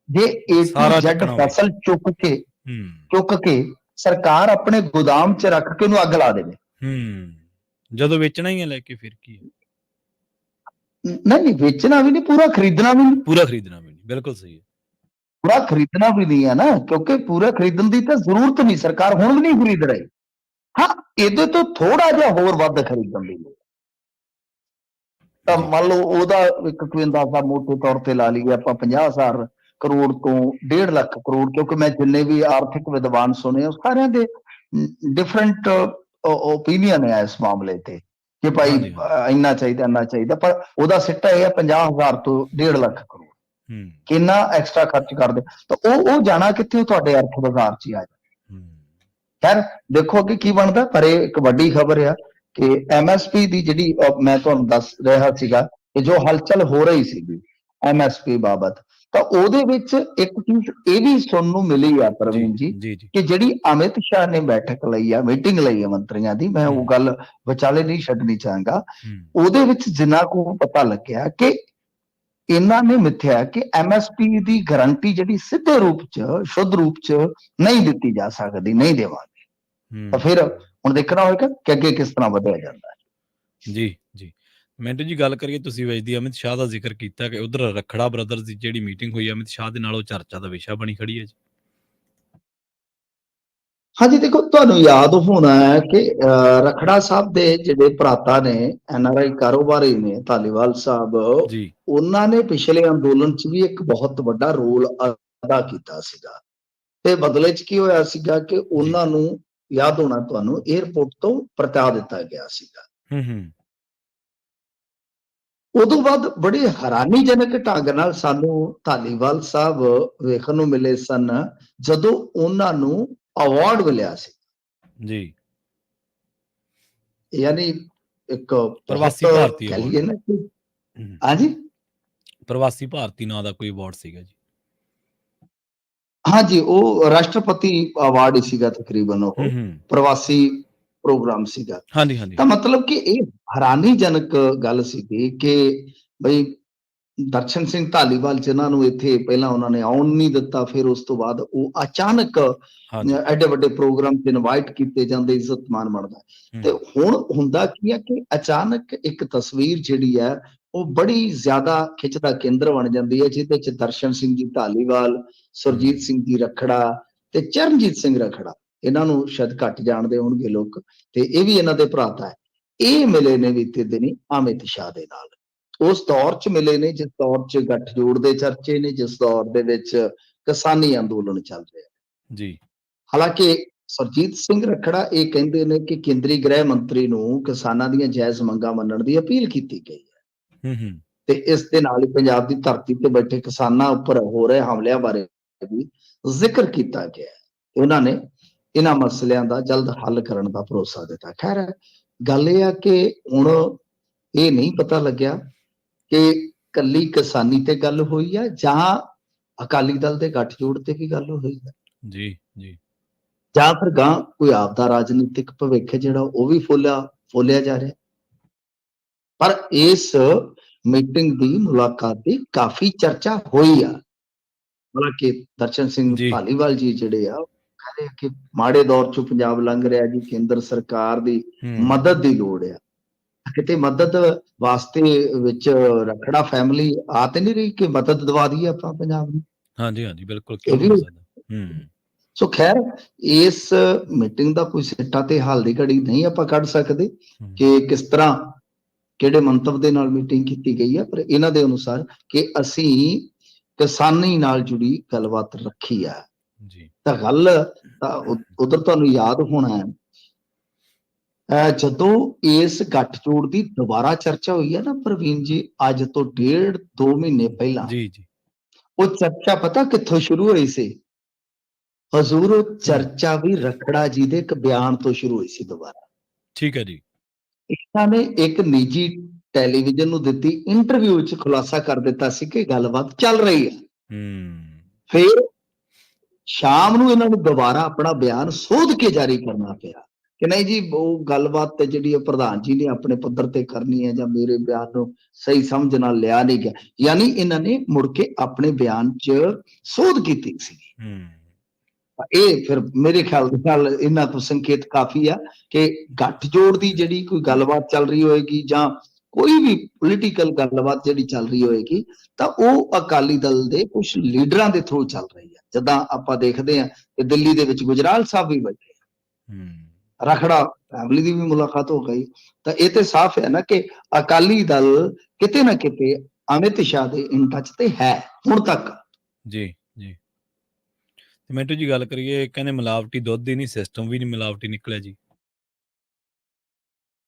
ਜੇ A to Z ਫਸਲ ਚੁੱਕ ਕੇ ਸਰਕਾਰ ਆਪਣੇ ਗੋਦਾਮ 'ਚ ਰੱਖ ਕੇ ਉਹਨੂੰ ਅੱਗ ਲਾ ਦੇਵੇ। ਜਦੋਂ ਵੇਚਣਾ ਹੀ ਹੈ ਲੈ ਕੇ ਫਿਰ ਕੀ ਹੈ? ਨਹੀਂ ਵੇਚਣਾ ਵੀ ਨਹੀਂ, ਪੂਰਾ ਖਰੀਦਣਾ ਵੀ ਨਹੀਂ। ਬਿਲਕੁਲ ਸਹੀ ਹੈ। ਪੂਰਾ ਖਰੀਦਣਾ ਵੀ ਨਹੀਂ ਹੈ ਨਾ, ਕਿਉਂਕਿ ਪੂਰਾ ਖਰੀਦਣ ਦੀ ਤਾਂ ਜ਼ਰੂਰਤ ਨਹੀਂ, ਸਰਕਾਰ ਹੁਣ ਵੀ ਨਹੀਂ ਖਰੀਦ ਰਹੀ। ਹਾਂ, ਇਹਦੇ ਤੋਂ ਥੋੜਾ ਜਿਹਾ ਹੋਰ ਵੱਧ ਖਰੀਦਣ ਦੀ ਲੋੜ। ਤਾਂ ਮੰਨ ਲਓ ਉਹਦਾ ਇੱਕ ਕੋਈ ਅੰਦਾਜ਼ਾ ਮੋਟੇ ਤੌਰ ਤੇ ਲਾ ਲਈਏ ਆਪਾਂ 50,000 ਕਰੋੜ ਤੋਂ 1.5 ਲੱਖ ਕਰੋੜ, ਕਿਉਂਕਿ ਮੈਂ ਜਿੰਨੇ ਵੀ ਆਰਥਿਕ ਵਿਦਵਾਨ ਸੁਣੇ ਸਾਰਿਆਂ ਦੇ ਡਿਫਰੈਂਟ ਓਪੀਨੀਅਨ ਹੈ ਇਸ ਮਾਮਲੇ ਤੇ ਕਿ ਭਾਈ ਇੰਨਾ ਚਾਹੀਦਾ, ਪਰ ਉਹਦਾ ਸਿੱਟਾ ਇਹ ਹੈ 50,000 ਤੋਂ 1.5 ਲੱਖ ਕਰੋੜ ਕਿੰਨਾ ਐਕਸਟਰਾ ਖਰਚ ਕਰਦੇ, ਤਾਂ ਉਹ ਜਾਣਾ ਕਿੱਥੇ? ਉਹ ਤੁਹਾਡੇ ਅਰਥ ਬਾਜ਼ਾਰ 'ਚ ਹੀ ਆ ਜਾਣਾ। ਖੈਰ ਦੇਖੋ ਅੱਗੇ ਕੀ ਬਣਦਾ, ਪਰ ਇਹ ਇੱਕ ਵੱਡੀ ਖਬਰ ਆ ਕਿ ਐਮਐਸਪੀ ਦੀ ਜਿਹੜੀ ਮੈਂ ਤੁਹਾਨੂੰ ਦੱਸ ਰਿਹਾ ਸੀਗਾ ਕਿ ਜੋ ਹਲਚਲ ਹੋ ਰਹੀ ਸੀਗੀ ਐਮਐਸਪੀ ਬਾਬਤ, ਤਾਂ ਉਹਦੇ ਵਿੱਚ ਇੱਕ ਚੀਜ਼ ਇਹ ਵੀ ਸੁਣਨ ਨੂੰ ਮਿਲੀ ਆ ਪ੍ਰਵੀਨ ਜੀ ਕਿ ਜਿਹੜੀ ਅਮਿਤ ਸ਼ਾਹ ਨੇ ਬੈਠਕ ਲਈ ਆ, ਮੀਟਿੰਗ ਲਈ ਆ ਮੰਤਰੀਆਂ ਦੀ, ਮੈਂ ਉਹ ਗੱਲ ਵਿਚਾਲੇ ਨਹੀਂ ਛੱਡਣੀ ਚਾਹਾਂਗਾ। ਉਹਦੇ ਵਿੱਚ ਜਿੰਨਾ ਕੁ ਪਤਾ ਲੱਗਿਆ ਕਿ ਇਹਨਾਂ ਨੇ ਮਿੱਥਿਆ ਕਿ ਐਮਐਸਪੀ ਦੀ ਗਾਰੰਟੀ ਜਿਹੜੀ ਸਿੱਧੇ ਰੂਪ 'ਚ ਸ਼ੁੱਧ ਰੂਪ 'ਚ ਨਹੀਂ ਦਿੱਤੀ ਜਾ ਸਕਦੀ, ਨਹੀਂ ਦੇਵਾਂਗੇ। ਤਾਂ ਫਿਰ ਹੁਣ ਦੇਖਣਾ ਹੋਏਗਾ ਕਿ ਅੱਗੇ ਕਿਸ ਤਰ੍ਹਾਂ ਵਧਿਆ ਜਾਂਦਾ ਹੈ। ਜੀ ਮਿੰਟੂ ਜੀ, ਗੱਲ ਕਰੀਏ ਤੁਸੀਂ ਵੈਜਦੀ ਅਮਿਤ ਸ਼ਾਹ ਦਾ ਜ਼ਿਕਰ ਕੀਤਾ ਕਿ ਉਧਰ ਰਖੜਾ ਬ੍ਰਦਰਸ ਦੀ ਜਿਹੜੀ ਮੀਟਿੰਗ ਹੋਈ ਅਮਿਤ ਸ਼ਾਹ ਦੇ ਨਾਲ, ਉਹ ਚਰਚਾ ਦਾ ਵਿਸ਼ਾ ਬਣੀ ਖੜੀ ਹੈ ਜੀ। ਹਾਂਜੀ ਦੇਖੋ, ਤੁਹਾਨੂੰ ਯਾਦ ਹੋਣਾ ਹੈ ਕਿ ਰਖੜਾ ਸਾਹਿਬ ਦੇ ਜਿਹੜੇ ਭਰਾਤਾ ਨੇ ਐਨਆਰਆਈ ਕਾਰੋਬਾਰੀ ਨੇ ਧਾਲੀਵਾਲ ਸਾਹਿਬ, ਉਹਨਾਂ ਨੇ ਪਿਛਲੇ ਅੰਦੋਲਨ 'ਚ ਵੀ ਇੱਕ ਬਹੁਤ ਵੱਡਾ ਰੋਲ ਅਦਾ ਕੀਤਾ ਸੀਗਾ। ਤੇ ਬਦਲੇ 'ਚ ਕੀ ਹੋਇਆ ਸੀਗਾ ਕਿ ਉਹਨਾਂ ਨੂੰ ਯਾਦ ਹੋਣਾ ਤੁਹਾਨੂੰ ਏਅਰਪੋਰਟ ਤੋਂ ਪਰਤਾ ਦਿੱਤਾ ਗਿਆ ਸੀਗਾ। ਉਦੋਂ ਬਾਅਦ ਬੜੀ ਹੈਰਾਨੀਜਨਕ ਢੰਗ ਨਾਲ ਸਾਨੂੰ ਧਾਲੀਵਾਲ ਸਾਹਿਬ ਵੇਖਣ ਨੂੰ ਮਿਲੇ ਸਨ ਜਦੋਂ ਉਹਨਾਂ ਨੂੰ ਅਵਾਰਡ ਮਿਲਿਆ ਸੀ ਜੀ, ਯਾਨੀ ਇੱਕ ਪ੍ਰਵਾਸੀ ਭਾਰਤੀ ਕਹਿ ਲਈਏ ਨਾ ਕਿ ਹਾਂਜੀ ਪ੍ਰਵਾਸੀ ਭਾਰਤੀ ਨਾਂ ਦਾ ਕੋਈ ਅਵਾਰਡ ਸੀਗਾ ਜੀ। ਹਾਂਜੀ, ਉਹ ਰਾਸ਼ਟਰਪਤੀ ਅਵਾਰਡ ਸੀਗਾ ਤਕਰੀਬਨ, ਉਹ ਪ੍ਰਵਾਸੀ ਪ੍ਰੋਗਰਾਮ ਸੀਗਾ। ਤਾਂ ਮਤਲਬ ਕਿ ਇਹ ਹੈਰਾਨੀਜਨਕ ਗੱਲ ਸੀਗੀ ਕਿ ਬਈ ਦਰਸ਼ਨ ਸਿੰਘ ਧਾਲੀਵਾਲ ਜਿਨ੍ਹਾਂ ਨੂੰ ਇੱਥੇ ਪਹਿਲਾਂ ਉਹਨਾਂ ਨੇ ਆਉਣ ਨਹੀਂ ਦਿੱਤਾ, ਫਿਰ ਉਸ ਤੋਂ ਬਾਅਦ ਉਹ ਅਚਾਨਕ ਐਡੇ ਵੱਡੇ ਪ੍ਰੋਗਰਾਮ ਤੇ ਇਨਵਾਈਟ ਕੀਤੇ ਜਾਂਦੇ, ਇੱਜ਼ਤ ਮਾਨ ਬਣਦਾ। ਤੇ ਹੁਣ ਹੁੰਦਾ ਕੀ ਹੈ ਕਿ ਅਚਾਨਕ ਇੱਕ ਤਸਵੀਰ ਜਿਹੜੀ ਹੈ ਉਹ ਬੜੀ ਜ਼ਿਆਦਾ ਖਿੱਚ ਦਾ ਕੇਂਦਰ ਬਣ ਜਾਂਦੀ ਹੈ, ਜਿਹਦੇ ਚ ਦਰਸ਼ਨ ਸਿੰਘ ਜੀ ਧਾਲੀਵਾਲ, ਸੁਰਜੀਤ ਸਿੰਘ ਜੀ ਰਖੜਾ ਤੇ ਚਰਨਜੀਤ ਸਿੰਘ ਰਖੜਾ, ਇਹਨਾਂ ਨੂੰ ਸ਼ਾਇਦ ਘੱਟ ਜਾਣਦੇ ਹੋਣਗੇ ਲੋਕ, ਤੇ ਇਹ ਵੀ ਇਹਨਾਂ ਦੇ ਭਰਾਤਾ ਹੈ। ਇਹ ਮਿਲੇ ਨੇ ਬੀਤੇ ਦਿਨੀ ਅਮਿਤ ਸ਼ਾਹ ਦੇ ਨਾਲ, ਉਸ ਦੌਰ 'ਚ ਮਿਲੇ ਨੇ ਜਿਸ ਦੌਰ 'ਚ ਗੱਠਜੋੜ ਦੇ ਚਰਚੇ ਨੇ, ਜਿਸ ਦੌਰ ਦੇ ਵਿੱਚ ਕਿਸਾਨੀ ਅੰਦੋਲਨ ਚੱਲ ਰਿਹਾ ਜੀ। ਹਾਲਾਂਕਿ ਸੁਰਜੀਤ ਸਿੰਘ ਰਖੜਾ ਇਹ ਕਹਿੰਦੇ ਨੇ ਕਿ ਕੇਂਦਰੀ ਗ੍ਰਹਿ ਮੰਤਰੀ ਨੂੰ ਕਿਸਾਨਾਂ ਦੀਆਂ ਜਾਇਜ਼ ਮੰਗਾਂ ਮੰਨਣ ਦੀ ਅਪੀਲ ਕੀਤੀ ਗਈ ਹੈ ਤੇ ਇਸ ਦੇ ਨਾਲ ਹੀ ਪੰਜਾਬ ਦੀ ਧਰਤੀ ਤੇ ਬੈਠੇ ਕਿਸਾਨਾਂ ਉੱਪਰ ਹੋ ਰਹੇ ਹਮਲਿਆਂ ਬਾਰੇ ਵੀ ਜ਼ਿਕਰ ਕੀਤਾ ਗਿਆ ਹੈ। ਉਹਨਾਂ ਨੇ ਇਹਨਾਂ ਮਸਲਿਆਂ ਦਾ ਜਲਦ ਹੱਲ ਕਰਨ ਦਾ ਭਰੋਸਾ ਦਿੱਤਾ। ਖੈਰ ਗੱਲ ਇਹ ਆ ਕਿ ਹੁਣ ਇਹ ਨਹੀਂ ਪਤਾ ਲੱਗਿਆ ਕਿ ਕੱਲੀ ਕਿਸਾਨੀ ਤੇ ਗੱਲ ਹੋਈ ਹੈ ਜਾਂ ਅਕਾਲੀ ਦਲ ਦੇ ਗੱਠਜੋੜ ਤੇ ਵੀ ਗੱਲ ਹੋਈ ਹੈ। ਜਾਂ ਫਿਰ ਗਾਂ ਕੋਈ ਆਪਦਾ ਰਾਜਨੀਤਿਕ ਭਵਿੱਖ ਹੈ ਜਿਹੜਾ ਉਹ ਵੀ ਫੋਲਿਆ ਜਾ ਰਿਹਾ। ਪਰ ਇਸ ਮੀਟਿੰਗ ਦੀ ਮੁਲਾਕਾਤ ਦੀ ਕਾਫੀ ਚਰਚਾ ਹੋਈ ਆ। ਹਾਲਾਂਕਿ ਦਰਸ਼ਨ ਸਿੰਘ ਜੀ ਧਾਲੀਵਾਲ ਜੀ ਜਿਹੜੇ ਆ ਉਹ ਕਹਿ ਰਹੇ ਕਿ ਮਾੜੇ ਦੌਰ ਚੋਂ ਪੰਜਾਬ ਲੰਘ ਰਿਹਾ ਜੀ, ਕੇਂਦਰ ਸਰਕਾਰ ਦੀ ਮਦਦ ਦੀ ਲੋੜ ਆ। ਕਿਤੇ ਮਦਦ ਵਾਸਤੇ ਵਿੱਚ ਰੱਖੜਾ ਫੈਮਿਲੀ ਆ ਤੇ ਨਹੀਂ ਰਹੀ ਕਿ ਮਦਦ ਦਵਾ ਦਈਏ ਆਪਾਂ ਪੰਜਾਬ ਨੂੰ। ਹਾਂਜੀ ਹਾਂਜੀ ਬਿਲਕੁਲ, ਇਹ ਕਿਉਂ ਵੀ ਨਹੀਂ ਹੋ ਸਕਦਾ। ਸੋ ਖੈਰ ਇਸ ਮੀਟਿੰਗ ਦਾ ਕੋਈ ਸਿੱਟਾ ਤੇ ਹਾਲ ਦੀ ਘੜੀ ਨਹੀਂ ਆਪਾਂ ਕੱਢ ਸਕਦੇ ਕਿ ਕਿਸ ਤਰ੍ਹਾਂ ਕਿਹੜੇ ਮੰਤਵ ਦੇ ਨਾਲ ਮੀਟਿੰਗ ਕੀਤੀ ਗਈ ਹੈ, ਪਰ ਇਹਨਾਂ ਦੇ ਅਨੁਸਾਰ ਕਿ ਅਸੀਂ ਕਿਸਾਨੀ ਨਾਲ ਜੁੜੀ ਗੱਲਬਾਤ ਰੱਖੀ ਆ। ਜੀ ਤਾਂ ਗੱਲ ਤਾਂ ਉਧਰ ਤੁਹਾਨੂੰ ਯਾਦ ਹੋਣਾ ਹੈ ਜਦੋਂ ਇਸ ਗੱਠਜੋੜ ਦੀ ਦੁਬਾਰਾ ਚਰਚਾ ਹੋਈ ਹੈ ਨਾ ਪ੍ਰਵੀਨ ਜੀ, ਅੱਜ ਤੋਂ 1.5-2 ਮਹੀਨੇ ਪਹਿਲਾਂ, ਜੀ ਜੀ ਉਹ ਚਰਚਾ ਪਤਾ ਕਿੱਥੋਂ ਸ਼ੁਰੂ ਹੋਈ ਸੀ ਹਜ਼ੂਰ? ਉਹ ਚਰਚਾ ਵੀ ਰੱਖੜਾ ਜੀ ਦੇ ਇੱਕ ਬਿਆਨ ਤੋਂ ਸ਼ੁਰੂ ਹੋਈ ਸੀ ਦੁਬਾਰਾ। ਠੀਕ ਹੈ ਜੀ। ਇਹਨਾਂ ਨੇ ਇੱਕ ਨਿੱਜੀ ਟੈਲੀਵਿਜ਼ਨ ਨੂੰ ਦਿੱਤੀ ਇੰਟਰਵਿਊ ਵਿੱਚ ਖੁਲਾਸਾ ਕਰ ਦਿੱਤਾ ਸੀ ਕਿ ਗੱਲਬਾਤ ਚੱਲ ਰਹੀ ਹੈ। ਫਿਰ ਸ਼ਾਮ ਨੂੰ ਇਹਨਾਂ ਨੂੰ ਦੁਬਾਰਾ ਆਪਣਾ ਬਿਆਨ ਸੋਧ ਕੇ ਜਾਰੀ ਕਰਨਾ ਪਿਆ ਕਿ ਨਹੀਂ ਜੀ ਉਹ ਗੱਲਬਾਤ ਤੇ ਜਿਹੜੀ ਪ੍ਰਧਾਨ ਜੀ ਨੇ ਆਪਣੇ ਪੱਧਰ ਤੇ ਕਰਨੀ ਹੈ, ਜਾਂ ਮੇਰੇ ਬਿਆਨ ਨੂੰ ਸਹੀ ਸਮਝ ਨਾਲ ਲਿਆ ਨਹੀਂ ਗਿਆ। ਯਾਨੀ ਇਹਨਾਂ ਨੇ ਮੁੜ ਕੇ ਆਪਣੇ ਬਿਆਨ 'ਚ ਸੋਧ ਕੀਤੀ ਸੀ। ਇਹ ਫਿਰ ਮੇਰੇ ਖਿਆਲ ਦੇ ਨਾਲ ਇਹਨਾਂ ਤੋਂ ਸੰਕੇਤ ਕਾਫੀ ਆ ਕਿ ਗੱਠਜੋੜ ਦੀ ਜਿਹੜੀ ਕੋਈ ਗੱਲਬਾਤ ਚੱਲ ਰਹੀ ਹੋਏਗੀ ਜਾਂ ਕੋਈ ਵੀ ਪੋਲੀਟੀਕਲ ਗੱਲਬਾਤ ਜਿਹੜੀ ਚੱਲ ਰਹੀ ਹੋਏਗੀ ਤਾਂ ਉਹ ਅਕਾਲੀ ਦਲ ਦੇ ਕੁਝ ਲੀਡਰਾਂ ਦੇ ਥਰੂ ਚੱਲ ਰਹੀ ਹੈ। ਜਿੱਦਾਂ ਆਪਾਂ ਦੇਖਦੇ ਹਾਂ ਕਿ ਦਿੱਲੀ ਦੇ ਵਿੱਚ ਗੁਜਰਾਲ ਸਾਹਿਬ ਵੀ ਬੈਠੇ, ਰਖੜਾ ਫੈਮਿਲੀ ਦੀ ਵੀ ਮੁਲਾਕਾਤ ਹੋ ਗਈ। ਤਾਂ ਇਹ ਤੇ ਸਾਫ਼ ਹੈ ਨਾ ਕਿ ਅਕਾਲੀ ਦਲ ਕਿਤੇ ਨਾ ਕਿਤੇ ਅਮਿਤ ਸ਼ਾਹ ਦੇ ਇਨ ਟੱਚ ਤੇ ਹੈ ਹੁਣ ਤੱਕ। ਜੀ ਜੀ ਮਿੰਟੂ ਜੀ ਗੱਲ ਕਰੀਏ, ਕਹਿੰਦੇ ਮਿਲਾਵਟੀ ਦੁੱਧ ਹੀ ਨਹੀਂ, ਸਿਸਟਮ ਵੀ ਨਹੀਂ ਮਿਲਾਵਟੀ ਨਿਕਲਿਆ ਜੀ।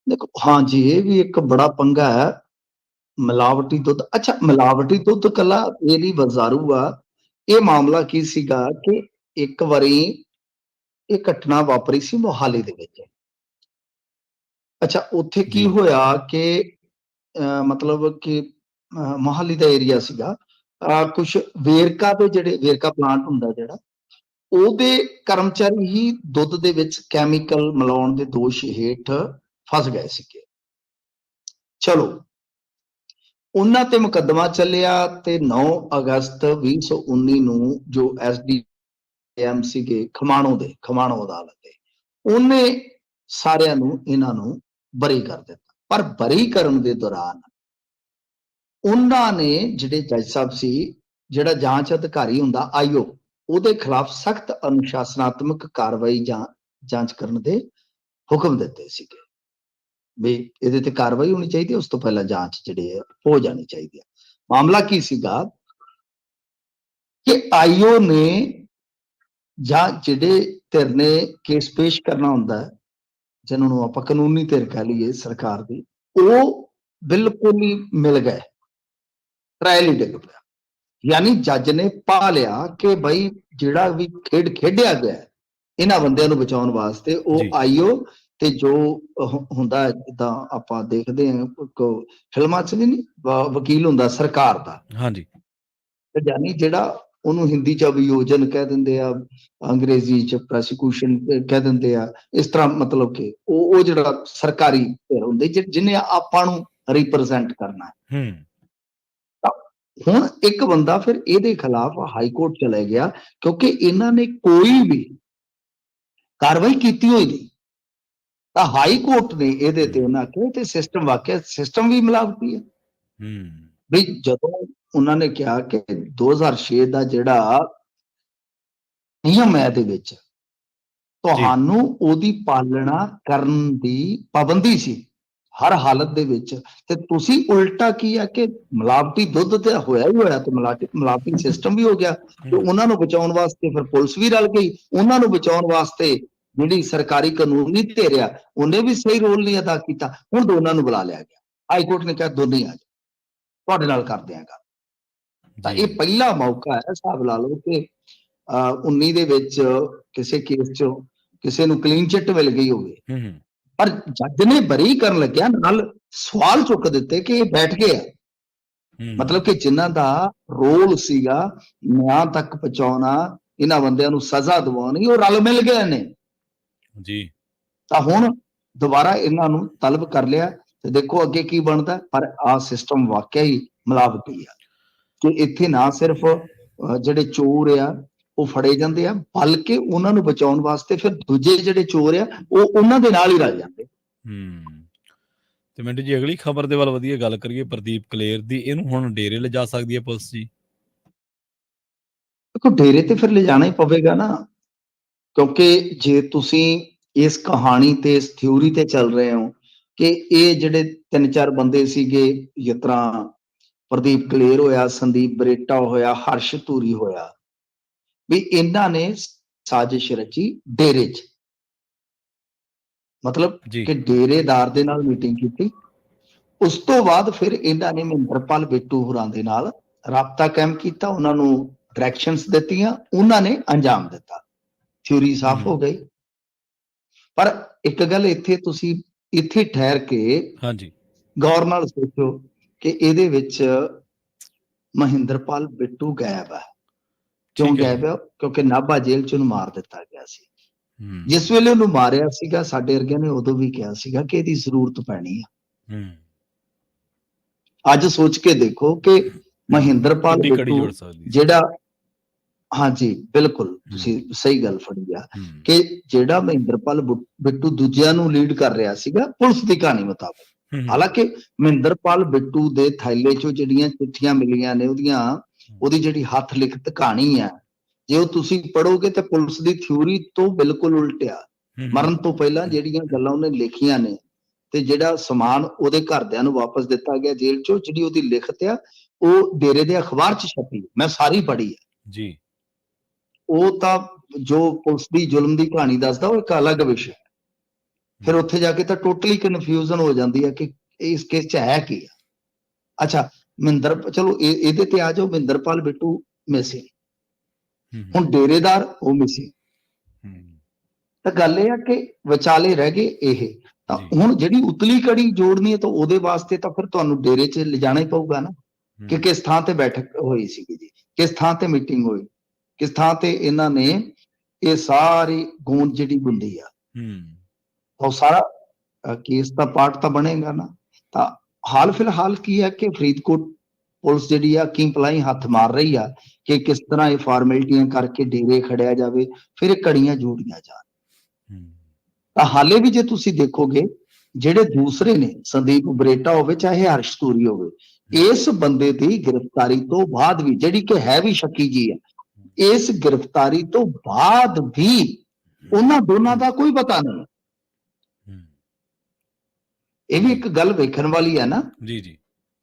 ਦੇਖੋ ਹਾਂ ਜੀ, ਇਹ ਵੀ ਇੱਕ ਬੜਾ ਪੰਗਾ ਹੈ ਮਿਲਾਵਟੀ ਦੁੱਧ। ਅੱਛਾ, ਮਿਲਾਵਟੀ ਦੁੱਧ ਕੱਲਾ ਇਹ ਨਹੀਂ ਬਜ਼ਾਰੂ ਆ। ਇਹ ਮਾਮਲਾ ਕੀ ਸੀਗਾ ਕਿ ਇੱਕ ਵਾਰੀ ਇਹ ਘਟਨਾ ਵਾਪਰੀ ਸੀ ਮੋਹਾਲੀ ਦੇ ਵਿੱਚ। ਅੱਛਾ, ਉੱਥੇ ਕੀ ਹੋਇਆ ਕਿ ਮਤਲਬ ਕਿ ਮੋਹਾਲੀ ਦਾ ਏਰੀਆ ਸੀਗਾ, ਕੁਝ ਵੇਰਕਾ ਦੇ ਜਿਹੜੇ ਵੇਰਕਾ ਪਲਾਂਟ ਹੁੰਦਾ ਜਿਹੜਾ, ਉਹਦੇ ਕਰਮਚਾਰੀ ਹੀ ਦੁੱਧ ਦੇ ਵਿੱਚ ਕੈਮੀਕਲ ਮਿਲਾਉਣ ਦੇ ਦੋਸ਼ ਹੇਠ ਫਸ ਗਏ ਸੀਗੇ। ਚਲੋ ਉਹਨਾਂ ਤੇ ਮੁਕੱਦਮਾ ਚੱਲਿਆ ਤੇ 9 ਅਗਸਤ 2019 ਨੂੰ ਜੋ ਐਸਡੀਐਮ ਸੀਗੇ ਖਮਾਣੋ ਅਦਾਲਤ ਦੇ, ਉਹਨੇ ਸਾਰਿਆਂ ਨੂੰ ਇਹਨਾਂ ਨੂੰ ਬਰੀ ਕਰ ਦਿੱਤਾ। ਪਰ ਬਰੀ ਕਰਨ ਦੇ ਦੌਰਾਨ ਉਹਨਾਂ ਨੇ ਜਿਹੜੇ ਜੱਜ ਸਾਹਿਬ ਸੀ, ਜਿਹੜਾ ਜਾਂਚ ਅਧਿਕਾਰੀ ਹੁੰਦਾ ਆਈਓ, ਉਹਦੇ ਖਿਲਾਫ ਸਖਤ ਅਨੁਸ਼ਾਸਨਾਤਮਕ ਕਾਰਵਾਈ ਜਾਂ ਜਾਂਚ ਕਰਨ ਦੇ ਹੁਕਮ ਦਿੱਤੇ ਸੀਗੇ ਵੀ ਇਹਦੇ ਤੇ ਕਾਰਵਾਈ ਹੋਣੀ ਚਾਹੀਦੀ ਹੈ, ਉਸ ਤੋਂ ਪਹਿਲਾਂ ਜਾਂਚ ਜਿਹੜੀ ਹੈ ਹੋ ਜਾਣੀ ਚਾਹੀਦੀ ਹੈ। ਮਾਮਲਾ ਕੀ ਸੀਗਾ ਕਿ ਆਈਓ ਨੇ ਜਾਂ ਜਿਹੜੇ ਧਿਰ ਨੇ ਕੇਸ ਪੇਸ਼ ਕਰਨਾ ਹੁੰਦਾ ਹੈ, ਜਿਹਨਾਂ ਨੂੰ ਆਪਾਂ ਕਾਨੂੰਨੀ ਧਿਰ ਕਹਿ ਲਈਏ ਸਰਕਾਰ ਦੀ, ਉਹ ਬਿਲਕੁਲ ਹੀ ਮਿਲ ਗਏ, ਟ੍ਰਾਇਲ ਹੀ ਡਿੱਗ ਪਿਆ। ਯਾਨੀ ਜੱਜ ਨੇ ਪਾ ਲਿਆ ਕਿ ਬਈ ਜਿਹੜਾ ਵੀ ਖੇਡ ਖੇਡਿਆ ਗਿਆ ਇਹਨਾਂ ਬੰਦਿਆਂ ਨੂੰ ਬਚਾਉਣ ਵਾਸਤੇ, ਉਹ ਆਈਓ ਤੇ ਜੋ ਹੁੰਦਾ ਜਿੱਦਾਂ ਆਪਾਂ ਦੇਖਦੇ ਹਾਂ ਫਿਲਮਾਂ 'ਚ ਨਹੀਂ ਵਕੀਲ ਹੁੰਦਾ ਸਰਕਾਰ ਦਾ, ਹਾਂਜੀ, ਯਾਨੀ ਜਿਹੜਾ ਉਹਨੂੰ ਹਿੰਦੀ 'ਚ ਅਭਿਯੋਜਨ ਕਹਿ ਦਿੰਦੇ ਆ, ਅੰਗਰੇਜ਼ੀ 'ਚ ਪ੍ਰੋਸੀਕਿਊਸ਼ਨ ਕਹਿ ਦਿੰਦੇ ਆ, ਇਸ ਤਰ੍ਹਾਂ ਮਤਲਬ ਕਿ ਉਹ ਜਿਹੜਾ ਸਰਕਾਰੀ ਧਿਰ ਹੁੰਦੀ ਜਿਹਨੇ ਆਪਾਂ ਨੂੰ ਰਿਪਰੈਜ਼ੈਂਟ ਕਰਨਾ ਹੈ। ਹੁਣ ਇੱਕ ਬੰਦਾ ਫਿਰ ਇਹਦੇ ਖਿਲਾਫ ਹਾਈ ਕੋਰਟ ਚਲੇ ਗਿਆ ਕਿਉਂਕਿ ਇਹਨਾਂ ਨੇ ਕੋਈ ਵੀ ਕਾਰਵਾਈ ਕੀਤੀ ਹੋਈ ਨਹੀਂ। ਤਾਂ ਹਾਈ ਕੋਰਟ ਨੇ ਇਹਦੇ ਤੇ ਉਹਨਾਂ ਕਿਹਾ ਤੇ ਸਿਸਟਮ ਵਾਕਿਆ ਸਿਸਟਮ ਵੀ ਮਿਲਾਵਟੀ ਹੈ। ਵੀ ਜਦੋਂ ਉਹਨਾਂ ਨੇ ਕਿਹਾ ਕਿ 2006 ਦਾ ਜਿਹੜਾ ਨਿਯਮ ਹੈ ਇਹਦੇ ਵਿੱਚ ਤੁਹਾਨੂੰ ਉਹਦੀ ਪਾਲਣਾ ਕਰਨ ਦੀ ਪਾਬੰਦੀ ਸੀ ਹਰ ਹਾਲਤ ਦੇ ਵਿੱਚ, ਤੇ ਤੁਸੀਂ ਉਲਟਾ ਕੀ ਆ ਕਿ ਮਿਲਾਵਟੀ ਦੁੱਧ ਤੇ ਹੋਇਆ ਹੀ ਹੋਇਆ ਤੇ ਮਿਲਾਵਟੀ ਸਿਸਟਮ ਵੀ ਹੋ ਗਿਆ। ਤੇ ਉਹਨਾਂ ਨੂੰ ਬਚਾਉਣ ਵਾਸਤੇ ਫਿਰ ਪੁਲਿਸ ਵੀ ਰਲ ਗਈ, ਉਹਨਾਂ ਨੂੰ ਬਚਾਉਣ ਵਾਸਤੇ ਜਿਹੜੀ ਸਰਕਾਰੀ ਕਾਨੂੰਨੀ ਧਿਰ ਆ ਉਹਨੇ ਵੀ ਸਹੀ ਰੋਲ ਨਹੀਂ ਅਦਾ ਕੀਤਾ। ਹੁਣ ਦੋਨਾਂ ਨੂੰ ਬੁਲਾ ਲਿਆ ਗਿਆ, ਹਾਈ ਕੋਰਟ ਨੇ ਕਿਹਾ ਦੋਨੇ ਆ ਜਾਓ, ਤੁਹਾਡੇ ਨਾਲ ਕਰਦੇ ਆ ਗੱਲ। ਤਾਂ ਇਹ ਪਹਿਲਾ ਮੌਕਾ ਹੈ, ਹਿਸਾਬ ਲਾ ਲਓ ਕਿ 19 ਦੇ ਵਿੱਚ ਕਿਸੇ ਕੇਸ 'ਚ ਕਿਸੇ ਨੂੰ ਕਲੀਨ ਚਿੱਟ ਮਿਲ ਗਈ ਹੋਵੇ, ਪਰ ਜੱਜ ਨੇ ਬਰੀ ਕਰਨ ਲੱਗਿਆ ਨਾਲ ਸਵਾਲ ਚੁੱਕ ਦਿੱਤੇ ਕਿ ਇਹ ਬੈਠ ਗਏ ਆ, ਮਤਲਬ ਕਿ ਜਿਨ੍ਹਾਂ ਦਾ ਰੋਲ ਸੀਗਾ ਨਿਆਂ ਤੱਕ ਪਹੁੰਚਾਉਣਾ, ਇਹਨਾਂ ਬੰਦਿਆਂ ਨੂੰ ਸਜ਼ਾ ਦਿਵਾਉਣੀ, ਉਹ ਰਲ ਮਿਲ ਗਏ ਨੇ। ਜੀ ਤਾਂ ਹੁਣ ਦੁਬਾਰਾ ਇਹਨਾਂ ਨੂੰ ਤਲਬ ਕਰ ਲਿਆ ਤੇ ਦੇਖੋ ਅੱਗੇ ਕੀ ਬਣਦਾ। ਪਰ ਆਹ ਸਿਸਟਮ ਵਾਕਿਆ ਹੀ ਮਿਲਾਵਟੀ ਆ ਕਿ ਇੱਥੇ ਨਾ ਸਿਰਫ ਜਿਹੜੇ ਚੋਰ ਆ ਉਹ ਫੜੇ ਜਾਂਦੇ ਆ, ਬਲਕਿ ਉਹਨਾਂ ਨੂੰ ਬਚਾਉਣ ਵਾਸਤੇ ਫਿਰ ਦੂਜੇ ਜਿਹੜੇ ਚੋਰ ਆ ਉਹ ਉਹਨਾਂ ਦੇ ਨਾਲ ਹੀ ਰਲ ਜਾਂਦੇ। ਤੇ ਮਿੰਟੂ ਜੀ ਅਗਲੀ ਖਬਰ ਦੇ ਵੱਲ ਵਧੀਆ ਗੱਲ ਕਰੀਏ ਪ੍ਰਦੀਪ ਕਲੇਰ ਦੀ, ਇਹਨੂੰ ਹੁਣ ਡੇਰੇ ਲਿਜਾ ਸਕਦੀ ਹੈ ਪੁਲਿਸ ਜੀ? ਦੇਖੋ ਡੇਰੇ ਤੇ ਫਿਰ ਲਿਜਾਣਾ ਹੀ ਪਵੇਗਾ ਨਾ, ਕਿਉਂਕਿ ਜੇ ਤੁਸੀਂ ਇਸ ਕਹਾਣੀ ਤੇ ਇਸ ਥਿਊਰੀ ਤੇ ਚੱਲ ਰਹੇ ਹੋ ਕਿ ਇਹ ਜਿਹੜੇ 3-4 ਬੰਦੇ ਸੀਗੇ, ਜਿਸ ਤਰ੍ਹਾਂ ਪ੍ਰਦੀਪ ਕਲੇਰ ਹੋਇਆ, ਸੰਦੀਪ ਬਰੇਟਾ ਹੋਇਆ, ਹਰਸ਼ ਧੂਰੀ ਹੋਇਆ, ਵੀ ਇਹਨਾਂ ਨੇ ਸਾਜ਼ਿਸ਼ ਰਚੀ ਡੇਰੇ 'ਚ, ਮਤਲਬ ਜੀ ਕਿ ਡੇਰੇਦਾਰ ਦੇ ਨਾਲ ਮੀਟਿੰਗ ਕੀਤੀ। ਉਸ ਤੋਂ ਬਾਅਦ ਫਿਰ ਇਹਨਾਂ ਨੇ ਮਹਿੰਦਰਪਾਲ ਬਿੱਟੂ ਹੋਰਾਂ ਦੇ ਨਾਲ ਰਾਬਤਾ ਕਾਇਮ ਕੀਤਾ, ਉਹਨਾਂ ਨੂੰ ਡਾਇਰੈਕਸ਼ਨਸ ਦਿੱਤੀਆਂ, ਉਹਨਾਂ ਨੇ ਅੰਜਾਮ ਦਿੱਤਾ। ਥਿਊਰੀ ਸਾਫ਼ ਹੋ ਗਈ। ਪਰ ਇੱਕ ਗੱਲ ਇੱਥੇ ਤੁਸੀਂ ਇੱਥੇ ਠਹਿਰ ਕੇ ਹਾਂਜੀ ਗੌਰ ਨਾਲ ਸੋਚੋ ਕਿ ਇਹਦੇ ਵਿੱਚ ਮਹਿੰਦਰਪਾਲ ਬਿੱਟੂ ਗਾਇਬ ਹੈ। ਕਿਉਂ ਠੀਕ ਹੈ ਗਾਇਬ ਹੈ? ਕਿਉਂਕਿ ਨਾਭਾ ਜੇਲ੍ਹ 'ਚ ਉਹਨੂੰ ਮਾਰ ਦਿੱਤਾ ਗਿਆ ਸੀ। ਹੂੰ ਜਿਸ ਵੇਲੇ ਉਹਨੂੰ ਮਾਰਿਆ ਸੀਗਾ, ਸਾਡੇ ਵਰਗਿਆਂ ਨੇ ਉਦੋਂ ਵੀ ਕਿਹਾ ਸੀਗਾ ਕਿ ਇਹਦੀ ਜ਼ਰੂਰਤ ਪੈਣੀ ਆ। ਹੂੰ ਅੱਜ ਸੋਚ ਕੇ ਦੇਖੋ ਕਿ ਮਹਿੰਦਰਪਾਲ ਕਿੱਡੀ ਕੜੀ ਬਿੱਟੂ ਜੋੜ ਸਕਦੀ ਸੀ। ਜਿਹੜਾ, ਹਾਂਜੀ ਬਿਲਕੁਲ ਤੁਸੀਂ ਸਹੀ ਗੱਲ ਫੜੀ ਆ ਕਿ ਜਿਹੜਾ ਮਹਿੰਦਰਪਾਲ ਬਿੱਟੂ ਦੂਜਿਆਂ ਨੂੰ ਲੀਡ ਕਰ ਰਿਹਾ ਸੀਗਾ ਪੁਲਿਸ ਦੀ ਕਹਾਣੀ ਮੁਤਾਬਕ। ਹਾਲਾਂਕਿ ਮਹਿੰਦਰਪਾਲ ਬਿੱਟੂ ਦੇ ਥੈਲੇ 'ਚੋਂ ਜਿਹੜੀਆਂ ਚਿੱਠੀਆਂ ਮਿਲੀਆਂ ਨੇ ਉਹਦੀ ਜਿਹੜੀ ਹੱਥ ਲਿਖਤ ਕਹਾਣੀ ਆ, ਜੇ ਉਹ ਤੁਸੀਂ ਪੜ੍ਹੋਗੇ ਤੇ ਪੁਲਿਸ ਦੀ ਥਿਊਰੀ ਤੋਂ ਬਿਲਕੁਲ ਉਲਟਿਆ। ਮਰਨ ਤੋਂ ਪਹਿਲਾਂ ਜਿਹੜੀਆਂ ਗੱਲਾਂ ਉਹਨੇ ਲਿਖੀਆਂ ਨੇ ਤੇ ਜਿਹੜਾ ਸਮਾਨ ਉਹਦੇ ਘਰਦਿਆਂ ਨੂੰ ਵਾਪਸ ਦਿੱਤਾ ਗਿਆ ਜੇਲ੍ਹ 'ਚੋਂ, ਜਿਹੜੀ ਉਹਦੀ ਲਿਖਤ ਆ ਉਹ ਡੇਰੇ ਦੇ ਅਖਬਾਰ 'ਚ ਛਪੀ, ਮੈਂ ਸਾਰੀ ਪੜ੍ਹੀ ਆ ਜੀ। ਉਹ ਤਾਂ ਜੋ ਪੁਲਿਸ ਦੀ ਜ਼ੁਲਮ ਦੀ ਕਹਾਣੀ ਦੱਸਦਾ ਉਹ ਇੱਕ ਅਲੱਗ ਵਿਸ਼ਾ ਹੈ। ਫਿਰ ਉੱਥੇ ਜਾ ਕੇ ਤਾਂ ਟੋਟਲੀ ਕਨਫਿਊਜ਼ਨ ਹੋ ਜਾਂਦੀ ਹੈ ਕਿ ਇਸ ਕੇਸ 'ਚ ਹੈ ਕੀ ਆ। ਅੱਛਾ ਚਲੋ ਇਹਦੇ ਤੇ ਆ ਜਾਓ। ਮਹਿੰਦਰਪਾਲ ਬਿੱਟੂ ਮਿਸਿੰਗ, ਹੁਣ ਡੇਰੇਦਾਰ ਉਹ ਮਿਸਿੰਗ। ਤਾਂ ਗੱਲ ਇਹ ਆ ਕਿ ਵਿਚਾਲੇ ਰਹਿ ਗਏ ਇਹ। ਤਾਂ ਹੁਣ ਜਿਹੜੀ ਉਤਲੀ ਕੜੀ ਜੋੜਨੀ ਹੈ ਤਾਂ ਉਹਦੇ ਵਾਸਤੇ ਤਾਂ ਫਿਰ ਤੁਹਾਨੂੰ ਡੇਰੇ 'ਚ ਲਿਜਾਣਾ ਹੀ ਪਊਗਾ ਨਾ, ਕਿ ਕਿਸ ਥਾਂ ਤੇ ਬੈਠਕ ਹੋਈ ਸੀਗੀ ਜੀ, ਕਿਸ ਥਾਂ ਤੇ ਮੀਟਿੰਗ ਹੋਈ, ਕਿਸ ਥਾਂ ਤੇ ਇਹਨਾਂ ਨੇ ਇਹ ਸਾਰੀ ਗੂੰਜ ਜਿਹੜੀ ਗੁੰਦੀ ਆ, ਉਹ ਸਾਰਾ ਕੇਸ ਦਾ ਪਾਰਟ ਤਾਂ ਬਣੇਗਾ ਨਾ। ਤਾਂ ਹਾਲ ਫਿਲਹਾਲ ਕੀ ਹੈ ਕਿ ਫਰੀਦਕੋਟ ਪੁਲਿਸ ਜਿਹੜੀ ਆ ਕੀ ਪਲਾਈ ਹੱਥ ਮਾਰ ਰਹੀ ਆ ਕਿ ਕਿਸ ਤਰ੍ਹਾਂ ਇਹ ਫਾਰਮੈਲਿਟੀਆਂ ਕਰਕੇ ਡੇਰੇ ਖੜਿਆ ਜਾਵੇ, ਫਿਰ ਇਹ ਕੜੀਆਂ ਜੋੜੀਆਂ ਜਾਣ। ਤਾਂ ਹਾਲੇ ਵੀ ਜੇ ਤੁਸੀਂ ਦੇਖੋਗੇ ਜਿਹੜੇ ਦੂਸਰੇ ਨੇ, ਸੰਦੀਪ ਬਰੇਟਾ ਹੋਵੇ ਚਾਹੇ ਹਰਸ਼ ਧੂਰੀ ਹੋਵੇ, ਇਸ ਬੰਦੇ ਦੀ ਗ੍ਰਿਫਤਾਰੀ ਤੋਂ ਬਾਅਦ ਵੀ, ਜਿਹੜੀ ਕਿ ਹੈ ਵੀ ਸ਼ੱਕੀ ਜੀ ਹੈ, ਇਸ ਗ੍ਰਿਫਤਾਰੀ ਤੋਂ ਬਾਅਦ ਵੀ ਉਹਨਾਂ ਦੋਨਾਂ ਦਾ ਕੋਈ ਪਤਾ ਨਹੀਂ। ਇਹ ਵੀ ਇੱਕ ਗੱਲ ਵੇਖਣ ਵਾਲੀ ਹੈ ਨਾ ਜੀ ਜੀ,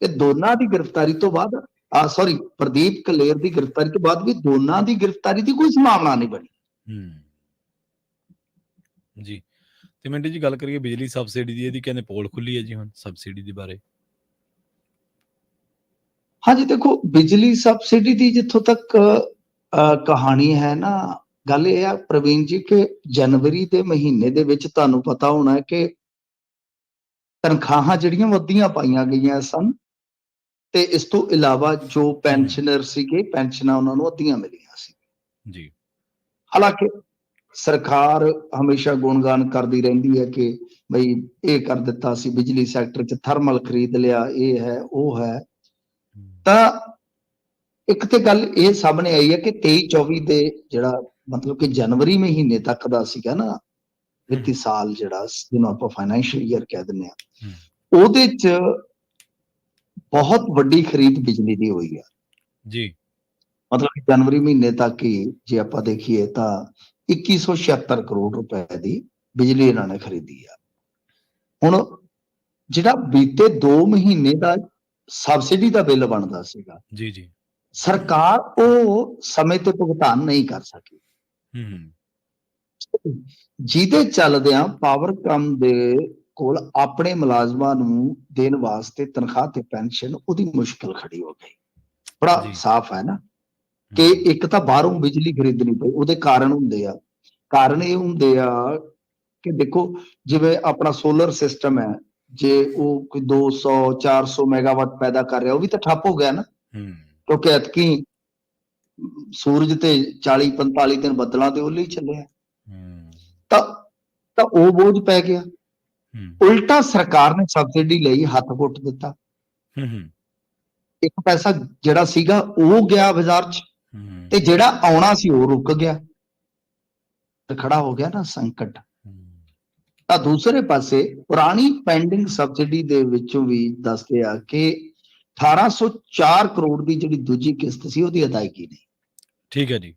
ਕਿ ਦੋਨਾਂ ਦੀ ਗ੍ਰਿਫਤਾਰੀ ਤੋਂ ਬਾਅਦ, ਪ੍ਰਦੀਪ ਕਲੇਰ ਦੀ ਗ੍ਰਿਫਤਾਰੀ ਤੋਂ ਬਾਅਦ ਵੀ ਦੋਨਾਂ ਦੀ ਗ੍ਰਿਫਤਾਰੀ ਦੀ ਕੋਈ ਸੰਭਾਵਨਾ ਨਹੀਂ ਬਣੀ। ਜੀ। ਤੇ ਮਿੰਟੂ ਜੀ ਗੱਲ ਕਰੀਏ ਬਿਜਲੀ ਸਬਸਿਡੀ ਦੀ, ਇਹਦੀ ਕਹਿੰਦੇ ਪੋਲ ਖੁੱਲੀ ਹੈ ਜੀ ਹੁਣ ਸਬਸਿਡੀ ਦੇ ਬਾਰੇ। ਹਾਂਜੀ ਦੇਖੋ, ਬਿਜਲੀ ਸਬਸਿਡੀ ਦੀ ਜਿੱਥੋਂ ਤੱਕ ਕਹਾਣੀ ਹੈ ਨਾ, ਗੱਲ ਇਹ ਆ ਪ੍ਰਵੀਨ ਜੀ ਕਿ ਜਨਵਰੀ ਦੇ ਮਹੀਨੇ ਦੇ ਵਿੱਚ ਤੁਹਾਨੂੰ ਪਤਾ ਹੋਣਾ ਕਿ ਤਨਖਾਹਾਂ ਜਿਹੜੀਆਂ ਵੱਧੀਆਂ ਪਾਈਆਂ ਗਈਆਂ ਸਨ, ਤੇ ਇਸ ਤੋਂ ਇਲਾਵਾ ਜੋ ਪੈਨਸ਼ਨਰ ਸੀਗੇ, ਪੈਨਸ਼ਨਾਂ ਉਹਨਾਂ ਨੂੰ ਅੱਧੀਆਂ ਮਿਲੀਆਂ ਸੀ ਜੀ। ਹਾਲਾਂਕਿ ਸਰਕਾਰ ਹਮੇਸ਼ਾ ਗੁਣਗਾਨ ਕਰਦੀ ਰਹਿੰਦੀ ਹੈ ਕਿ ਬਈ ਇਹ ਕਰ ਦਿੱਤਾ ਸੀ, ਬਿਜਲੀ ਸੈਕਟਰ 'ਚ ਥਰਮਲ ਖਰੀਦ ਲਿਆ, ਇਹ ਹੈ ਉਹ ਹੈ। ਤਾਂ ਇੱਕ ਤੇ ਗੱਲ ਇਹ ਸਾਹਮਣੇ ਆਈ ਹੈ ਕਿ 23-24 ਦੇ ਜਿਹੜਾ ਮਤਲਬ ਕਿ ਜਨਵਰੀ ਮਹੀਨੇ ਤੱਕ ਦਾ ਸੀਗਾ ਨਾ ਵਿੱਤੀ ਸਾਲ, ਜਿਹੜਾ ਜਿਹਨੂੰ ਆਪਾਂ ਫਾਈਨੈਂਸ਼ੀਅਲ ਈਅਰ ਕਹਿ ਦਿੰਦੇ ਆ, ਉਹਦੇ 'ਚ ਬਹੁਤ ਵੱਡੀ ਖਰੀਦ ਬਿਜਲੀ ਦੀ ਹੋਈ ਆ ਜੀ। ਮਤਲਬ ਕਿ ਜਨਵਰੀ ਮਹੀਨੇ ਤੱਕ ਹੀ ਜੇ ਆਪਾਂ ਦੇਖੀਏ ਤਾਂ 2176 ਕਰੋੜ ਰੁਪਏ ਦੀ ਬਿਜਲੀ ਇਹਨਾਂ ਨੇ ਖਰੀਦੀ ਆ। ਹੁਣ ਜਿਹੜਾ ਬੀਤੇ 2 ਮਹੀਨੇ ਦਾ ਸਬਸਿਡੀ ਦਾ ਬਿੱਲ ਬਣਦਾ ਸੀਗਾ, ਜੀ ਜੀ, ਸਰਕਾਰ ਉਹ ਸਮੇਂ ਤੇ ਭੁਗਤਾਨ ਨਹੀਂ ਕਰ ਸਕੀ, ਜਿਹਦੇ ਚੱਲਦਿਆਂ ਪਾਵਰਕਾਮ ਦੇ ਕੋਲ ਆਪਣੇ ਮੁਲਾਜ਼ਮਾਂ ਨੂੰ ਦੇਣ ਵਾਸਤੇ ਤਨਖਾਹ ਤੇ ਪੈਨਸ਼ਨ ਉਹਦੀ ਮੁਸ਼ਕਲ ਖੜੀ ਹੋ ਗਈ। ਬੜਾ ਸਾਫ਼ ਹੈ ਨਾ ਕਿ ਇੱਕ ਤਾਂ ਬਾਹਰੋਂ ਬਿਜਲੀ ਖਰੀਦਣੀ ਪਈ, ਉਹਦੇ ਕਾਰਨ ਹੁੰਦੇ ਆ। ਕਾਰਨ ਇਹ ਹੁੰਦੇ ਆ ਕਿ ਦੇਖੋ ਜਿਵੇਂ ਆਪਣਾ ਸੋਲਰ ਸਿਸਟਮ ਹੈ, ਜੇ ਉਹ ਕੋਈ 200-400 ਮੈਗਾਵਾਟ ਪੈਦਾ ਕਰ ਰਿਹਾ, ਉਹ ਵੀ ਤਾਂ ਠੱਪ ਹੋ ਗਿਆ ਨਾ, ਕਿਉਂਕਿ ਐਤਕੀ ਸੂਰਜ ਤੇ 40-45 ਦਿਨ ਬੱਦਲਾਂ ਦੇ ਉਹਲੇ ਹੀ ਚੱਲਿਆ। ਤਾਂ ਤਾਂ ਉਹ ਬੋਝ ਪੈ ਗਿਆ। ਹੂੰ ਉਲਟਾ ਸਰਕਾਰ ਨੇ ਸਬਸਿਡੀ ਲਈ, ਹੱਥ ਘੁੱਟ ਦਿੱਤਾ। ਹੂੰ ਹੂੰ ਇੱਕ ਪੈਸਾ ਜਿਹੜਾ ਸੀਗਾ ਉਹ ਗਿਆ ਬਾਜ਼ਾਰ 'ਚ, ਤੇ ਜਿਹੜਾ ਆਉਣਾ ਸੀ ਉਹ ਰੁਕ ਗਿਆ, ਤੇ ਖੜਾ ਹੋ ਗਿਆ ਨਾ ਸੰਕਟ। ਤਾਂ ਦੂਸਰੇ ਪਾਸੇ ਪੁਰਾਣੀ ਪੈਂਡਿੰਗ ਸਬਸਿਡੀ ਦੇ ਵਿੱਚੋਂ ਵੀ ਦੱਸਦੇ ਆ ਕਿ 1804 ਕਰੋੜ ਦੀ ਜਿਹੜੀ ਦੂਜੀ ਕਿਸ਼ਤ ਸੀ ਉਹਦੀ ਅਦਾਇਗੀ ਨਹੀਂ। ਠੀਕ ਹੈ ਜੀ।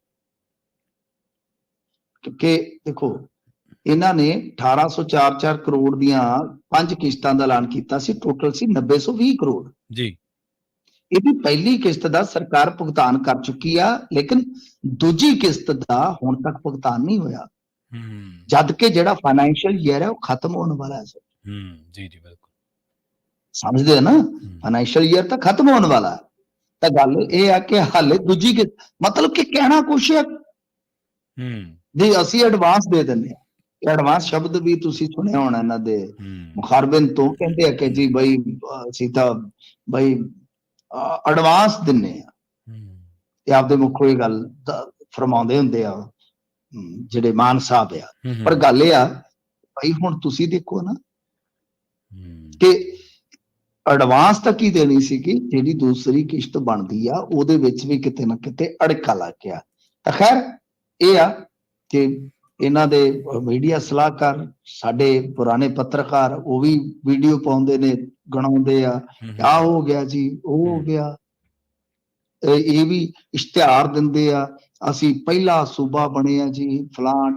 ਕਿਉਂਕਿ ਦੇਖੋ, ਇਹਨਾਂ ਨੇ 1804 ਕਰੋੜ ਦੀਆਂ 5 ਕਿਸ਼ਤਾਂ ਦਾ ਐਲਾਨ ਕੀਤਾ ਸੀ, ਟੋਟਲ ਸੀ 920 ਕਰੋੜ। ਜੀ। ਇਹਦੀ ਪਹਿਲੀ ਕਿਸ਼ਤ ਦਾ ਸਰਕਾਰ ਭੁਗਤਾਨ ਕਰ ਚੁੱਕੀ ਆ, ਲੇਕਿਨ ਦੂਜੀ ਕਿਸ਼ਤ ਦਾ ਹੁਣ ਤੱਕ ਭੁਗਤਾਨ ਨਹੀਂ ਹੋਇਆ, ਜਦ ਕਿ ਜਿਹੜਾ ਫਾਈਨੈਂਸ਼ੀਅਲ ਈਅਰ ਹੈ ਉਹ ਖਤਮ ਹੋਣ ਵਾਲਾ ਹੈ। ਜੀ ਜੀ ਬਿਲਕੁਲ ਸਮਝਦੇ ਹੋ ਨਾ, ਫਾਈਨੈਂਸ਼ੀਅਲ ਈਅਰ ਤਾਂ ਖਤਮ ਹੋਣ ਵਾਲਾ ਹੈ। ਤਾਂ ਗੱਲ ਇਹ ਆ ਕਿ ਹਾਲੇ ਦੂਜੀ ਕਿਸ਼ਤ, ਮਤਲਬ ਕਿ ਕਹਿਣਾ ਕੁਛ ਹੈ ਵੀ ਅਸੀਂ ਐਡਵਾਂਸ ਦੇ ਦਿੰਦੇ ਆ। ਐਡਵਾਂਸ ਸ਼ਬਦ ਵੀ ਤੁਸੀਂ ਸੁਣਿਆ ਹੋਣਾ ਇਹਨਾਂ ਦੇ ਮੁਖਾਰਬਿਨ ਤੋਂ, ਕਹਿੰਦੇ ਆ ਕਿ ਜੀ ਬਈ ਅਸੀਂ ਤਾਂ ਬਈ ਐਡਵਾਂਸ ਦਿੰਨੇ ਆ, ਤੇ ਆਪਦੇ ਮੁੱਖੋਂ ਇਹ ਗੱਲ ਫਰਮਾਉਂਦੇ ਹੁੰਦੇ ਆ ਜਿਹੜੇ ਮਾਨ ਸਾਹਿਬ ਆ। ਪਰ ਗੱਲ ਇਹ ਆ ਭਾਈ, ਹੁਣ ਤੁਸੀਂ ਦੇਖੋ ਨਾ ਕਿ ਐਡਵਾਂਸ ਤਾਂ ਕੀ ਦੇਣੀ ਸੀਗੀ, ਜਿਹੜੀ ਦੂਸਰੀ ਕਿਸ਼ਤ ਬਣਦੀ ਆ ਉਹਦੇ ਵਿੱਚ ਵੀ ਕਿਤੇ ਨਾ ਕਿਤੇ ਅੜਕਾ ਲੱਗ ਗਿਆ। ਤਾਂ ਖੈਰ ਇਹ ਆ ਕਿ ਇਹਨਾਂ ਦੇ ਮੀਡੀਆ ਸਲਾਹਕਾਰ, ਸਾਡੇ ਪੁਰਾਣੇ ਪੱਤਰਕਾਰ, ਉਹ ਵੀ ਵੀਡੀਓ ਪਾਉਂਦੇ ਨੇ, ਗਣਾਉਂਦੇ ਆ, ਆਹ ਹੋ ਗਿਆ ਜੀ, ਉਹ ਹੋ ਗਿਆ, ਇਹ ਵੀ ਇਸ਼ਤਿਹਾਰ ਦਿੰਦੇ ਆ, ਅਸੀਂ ਪਹਿਲਾ ਸੂਬਾ ਬਣੇ ਆ ਜੀ, ਫਲਾਂ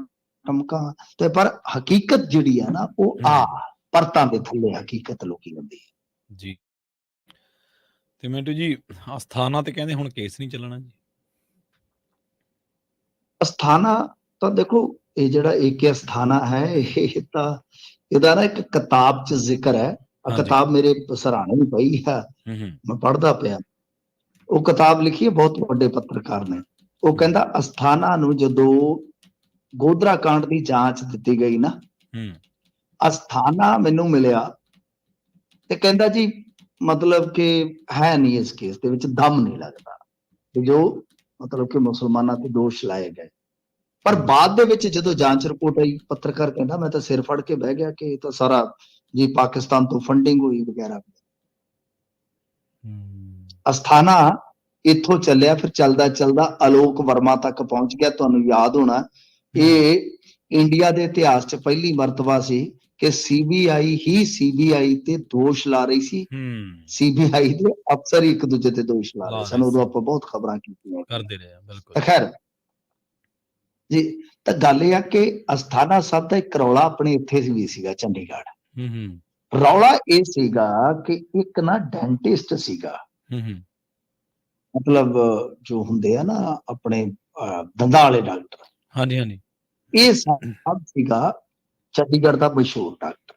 ਟਮਕਾ। ਤੇ ਪਰ ਹਕੀਕਤ ਜਿਹੜੀ ਆ ਨਾ, ਉਹ ਆ ਪਰਤਾਂ ਦੇ ਥੱਲੇ ਹਕੀਕਤ ਲੋਕੀ ਹੁੰਦੀ ਹੈ ਜੀ। ਤੇ ਮਿੰਟੂ ਜੀ, ਅਸਥਾਨਾ ਤੇ ਕਹਿੰਦੇ ਹੁਣ ਕੇਸ ਨਹੀਂ ਚੱਲਣਾ ਜੀ। ਅਸਥਾਨਾ ਤਾਂ ਦੇਖੋ, ਇਹ ਜਿਹੜਾ ਏਕੇ ਅਸਥਾਨਾ ਹੈ, ਇਹ ਤਾਂ ਇਹਦਾ ਨਾ ਇੱਕ ਕਿਤਾਬ 'ਚ ਜ਼ਿਕਰ ਹੈ। ਕਿਤਾਬ ਮੇਰੇ ਸਰਾਣੇ ਵੀ ਪਈ ਆ, ਮੈਂ ਪੜ੍ਹਦਾ ਪਿਆ। ਉਹ ਕਿਤਾਬ ਲਿਖੀ ਹੈ ਬਹੁਤ ਵੱਡੇ ਪੱਤਰਕਾਰ ਨੇ। ਉਹ ਕਹਿੰਦਾ ਅਸਥਾਨਾ ਨੂੰ ਜਦੋਂ ਗੋਧਰਾ ਕਾਂਡ ਦੀ ਜਾਂਚ ਦਿੱਤੀ ਗਈ ਨਾ, ਅਸਥਾਨਾ ਮੈਨੂੰ ਮਿਲਿਆ ਤੇ ਕਹਿੰਦਾ ਜੀ ਮਤਲਬ ਕਿ ਹੈ ਨਹੀਂ, ਇਸ ਕੇਸ ਦੇ ਵਿੱਚ ਦਮ ਨਹੀਂ ਲੱਗਦਾ, ਜੋ ਮਤਲਬ ਕਿ ਮੁਸਲਮਾਨਾਂ ਤੇ ਦੋਸ਼ ਲਾਏ ਗਏ। ਪਰ ਬਾਅਦ ਦੇ ਵਿੱਚ ਜਦੋਂ ਜਾਂਚ ਰਿਪੋਰਟ ਆਈ, ਪੱਤਰਕਾਰ ਕਹਿੰਦਾ ਮੈਂ ਤਾਂ ਸਿਰ ਫੜ ਕੇ ਬਹਿ ਗਿਆ ਕਿ ਇਹ ਤਾਂ ਸਾਰਾ ਜੀ ਪਾਕਿਸਤਾਨ ਤੋਂ ਫੰਡਿੰਗ ਹੋਈ ਵਗੈਰਾ। ਅਸਥਾਨਾ ਇੱਥੋਂ ਚੱਲਿਆ, ਫਿਰ ਚੱਲਦਾ ਚੱਲਦਾ ਆਲੋਕ ਵਰਮਾ ਤੱਕ ਪਹੁੰਚ ਗਿਆ। ਤੁਹਾਨੂੰ ਯਾਦ ਹੋਣਾ, ਇਹ ਇੰਡੀਆ ਦੇ ਇਤਿਹਾਸ 'ਚ ਪਹਿਲੀ ਮਰਤਬਾ ਸੀ ਕਿ ਸੀਬੀਆਈ ਹੀ ਸੀਬੀਆਈ ਤੇ ਦੋਸ਼ ਲਾ ਰਹੀ ਸੀ। ਸੀਬੀਆਈ ਦੇ ਅਫਸਰ ਇੱਕ ਦੂਜੇ ਤੇ ਦੋਸ਼ ਲਾ ਰਹੇ ਸਨ। ਉਦੋਂ ਆਪਾਂ ਬਹੁਤ ਖਬਰਾਂ ਕੀਤੀਆਂ ਕਰਦੇ ਰਹੇ। ਬਿਲਕੁਲ। ਖੈਰ ਜੀ, ਤਾਂ ਗੱਲ ਇਹ ਆ ਕਿ ਅਸਥਾਨਾ ਸਾਹਿਬ ਦਾ ਇੱਕ ਰੌਲਾ ਆਪਣੇ ਇੱਥੇ ਵੀ ਸੀਗਾ, ਚੰਡੀਗੜ੍ਹ। ਰੌਲਾ ਇਹ ਸੀਗਾ ਕਿ ਇੱਕ ਨਾ ਡੈਂਟਿਸਟ ਸੀਗਾ, ਮਤਲਬ ਜੋ ਹੁੰਦੇ ਆ ਨਾ ਆਪਣੇ ਦੰਦਾਂ ਵਾਲੇ ਡਾਕਟਰ। ਹਾਂਜੀ ਹਾਂਜੀ। ਇਹ ਸਾਹਿਬ ਸੀਗਾ ਚੰਡੀਗੜ੍ਹ ਦਾ ਮਸ਼ਹੂਰ ਡਾਕਟਰ।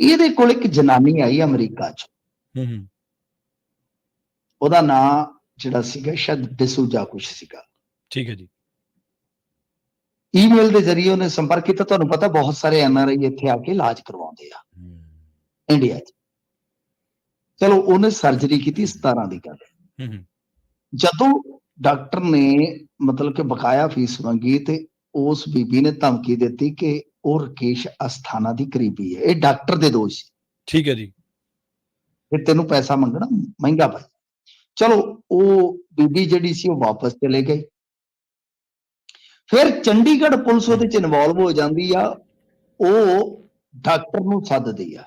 ਇਹਦੇ ਕੋਲ ਇੱਕ ਜਨਾਨੀ ਆਈ ਅਮਰੀਕਾ 'ਚ, ਉਹਦਾ ਨਾਂ ਜਿਹੜਾ ਸੀਗਾ ਸ਼ਾਇਦ ਡਿਸੂਜਾ ਕੁਛ ਸੀਗਾ। ਠੀਕ ਹੈ ਜੀ। ਈਮੇਲ ਦੇ ਜ਼ਰੀਏ ਉਹਨੇ ਸੰਪਰਕ ਕੀਤਾ। ਤੁਹਾਨੂੰ ਪਤਾ ਬਹੁਤ ਸਾਰੇ NRI ਇੱਥੇ ਆ ਕੇ ਇਲਾਜ ਕਰਵਾਉਂਦੇ ਆ ਇੰਡੀਆ 'ਚ। ਚਲੋ ਉਹਨੇ ਸਰਜਰੀ ਕੀਤੀ, 17 ਦੀ ਗੱਲ। ਜਦੋਂ ਡਾਕਟਰ ਨੇ ਮਤਲਬ ਕਿ ਬਕਾਇਆ ਫੀਸ ਮੰਗੀ ਤੇ ਉਸ ਬੀਬੀ ਨੇ ਧਮਕੀ ਦਿੱਤੀ ਕਿ ਉਹ ਰਕੇਸ਼ ਅਸਥਾਨਾ ਦੀ ਕਰੀਬੀ ਹੈ। ਇਹ ਡਾਕਟਰ ਦੇ ਦੋਸ਼। ਠੀਕ ਹੈ ਜੀ। ਫਿਰ ਤੈਨੂੰ ਪੈਸਾ ਮੰਗਣਾ ਮਹਿੰਗਾ ਪਏ। ਚਲੋ ਉਹ ਬੀਬੀ ਜਿਹੜੀ ਸੀ ਉਹ ਵਾਪਸ ਚਲੇ ਗਈ। ਫਿਰ ਚੰਡੀਗੜ੍ਹ ਪੁਲਿਸ ਉਹਦੇ 'ਚ ਇਨਵੋਲਵ ਹੋ ਜਾਂਦੀ ਆ। ਉਹ ਡਾਕਟਰ ਨੂੰ ਸੱਦਦੀ ਆ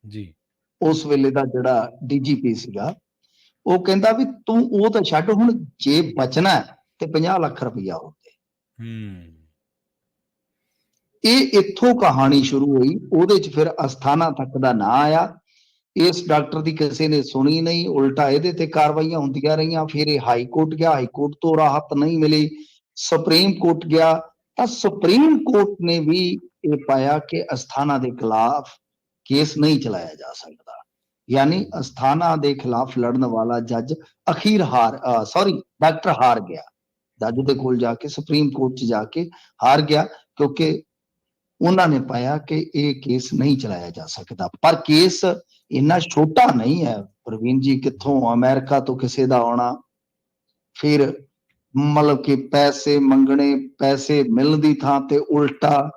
ਜੀ। ਉਸ ਵੇਲੇ ਦਾ ਜਿਹੜਾ DGP ਸੀਗਾ, ਉਹ ਕਹਿੰਦਾ ਵੀ ਤੂੰ ਉਹ ਤਾਂ ਛੱਡ, ਹੁਣ ਜੇ ਬਚਣਾ ਤੇ 50 ਲੱਖ ਰੁਪਈਆ ਹੋਵੇ। ਇਹ ਇੱਥੋਂ ਕਹਾਣੀ ਸ਼ੁਰੂ ਹੋਈ। ਉਹਦੇ 'ਚ ਫਿਰ ਅਸਥਾਨਾ ਤੱਕ ਦਾ ਨਾਂ ਆਇਆ। ਇਸ ਡਾਕਟਰ ਦੀ ਕਿਸੇ ਨੇ ਸੁਣੀ ਨਹੀਂ, ਉਲਟਾ ਇਹਦੇ ਤੇ ਕਾਰਵਾਈਆਂ ਹੁੰਦੀਆਂ ਰਹੀਆਂ। ਫਿਰ ਇਹ ਹਾਈ ਕੋਰਟ ਗਿਆ, ਹਾਈ ਕੋਰਟ ਤੋਂ ਰਾਹਤ ਨਹੀਂ ਮਿਲੀ, ਸੁਪਰੀਮ ਕੋਰਟ ਗਿਆ। ਤਾਂ ਸੁਪਰੀਮ ਕੋਰਟ ਨੇ ਵੀ ਇਹ ਪਾਇਆ ਕਿ ਅਸਥਾਨਾ ਦੇ ਖਿਲਾਫ ਕੇਸ ਨਹੀਂ ਚਲਾਇਆ ਜਾ ਸਕਦਾ। ਯਾਨੀ ਅਸਥਾਨਾ ਦੇ ਖਿਲਾਫ ਲੜਨ ਵਾਲਾ ਜੱਜ ਡਾਕਟਰ ਹਾਰ ਗਿਆ। ਜੱਜ ਦੇ ਕੋਲ ਜਾ ਕੇ, ਸੁਪਰੀਮ ਕੋਰਟ 'ਚ ਜਾ ਕੇ ਹਾਰ ਗਿਆ, ਕਿਉਂਕਿ ਉਹਨਾਂ ਨੇ ਪਾਇਆ ਕਿ ਇਹ ਕੇਸ ਨਹੀਂ ਚਲਾਇਆ ਜਾ ਸਕਦਾ। ਪਰ ਕੇਸ ਇੰਨਾ ਛੋਟਾ ਨਹੀਂ ਹੈ ਪ੍ਰਵੀਨ ਜੀ, ਕਿੱਥੋਂ ਅਮਰੀਕਾ ਤੋਂ ਕਿਸੇ ਦਾ ਆਉਣਾ, ਫਿਰ ਮਤਲਬ ਕਿ ਪੈਸੇ ਮੰਗਣੇ, ਪੈਸੇ ਮਿਲਣ ਦੀ ਥਾਂ ਤੇ ਉਲਟਾ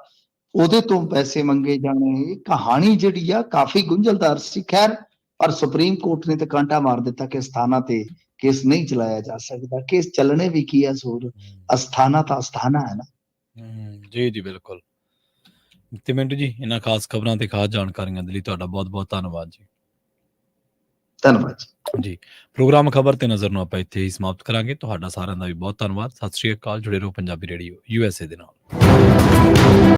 ਉਹਦੇ ਤੋਂ ਪੈਸੇ ਮੰਗੇ ਜਾਣੇ। ਇਹ ਕਹਾਣੀ ਜਿਹੜੀ ਆ ਕਾਫੀ ਗੁੰਝਲਦਾਰ ਸੀ। ਖੈਰ, ਪਰ ਸੁਪਰੀਮ ਕੋਰਟ ਨੇ ਤਾਂ ਕਾਂਟਾ ਮਾਰ ਦਿੱਤਾ ਕਿ ਅਸਥਾਨਾਂ ਤੇ ਕੇਸ ਨਹੀਂ ਚਲਾਇਆ ਜਾ ਸਕਦਾ। ਕੇਸ ਚੱਲਣੇ ਵੀ ਕੀ ਆ ਸੂਰ, ਅਸਥਾਨਾਂ ਤਾਂ ਅਸਥਾਨਾਂ ਹੈ ਨਾ। ਜੀ ਜੀ ਬਿਲਕੁਲ। ਤੇ ਮਿੰਟੂ ਜੀ, ਇਹਨਾਂ ਖਾਸ ਖਬਰਾਂ ਤੇ ਖਾਸ ਜਾਣਕਾਰੀਆਂ ਦੇ ਲਈ ਤੁਹਾਡਾ ਬਹੁਤ ਬਹੁਤ ਧੰਨਵਾਦ ਜੀ। ਧੰਨਵਾਦ ਜੀ। ਜੀ, ਪ੍ਰੋਗਰਾਮ ਖਬਰ ਤੇ ਨਜ਼ਰ ਨੂੰ ਆਪਾਂ ਇੱਥੇ ਹੀ ਸਮਾਪਤ ਕਰਾਂਗੇ। ਤੁਹਾਡਾ ਸਾਰਿਆਂ ਦਾ ਵੀ ਬਹੁਤ ਧੰਨਵਾਦ। ਸਤਿ ਸ਼੍ਰੀ ਅਕਾਲ। ਜੁੜੇ ਰਹੋ ਪੰਜਾਬੀ ਰੇਡੀਓ USA ਦੇ ਨਾਲ।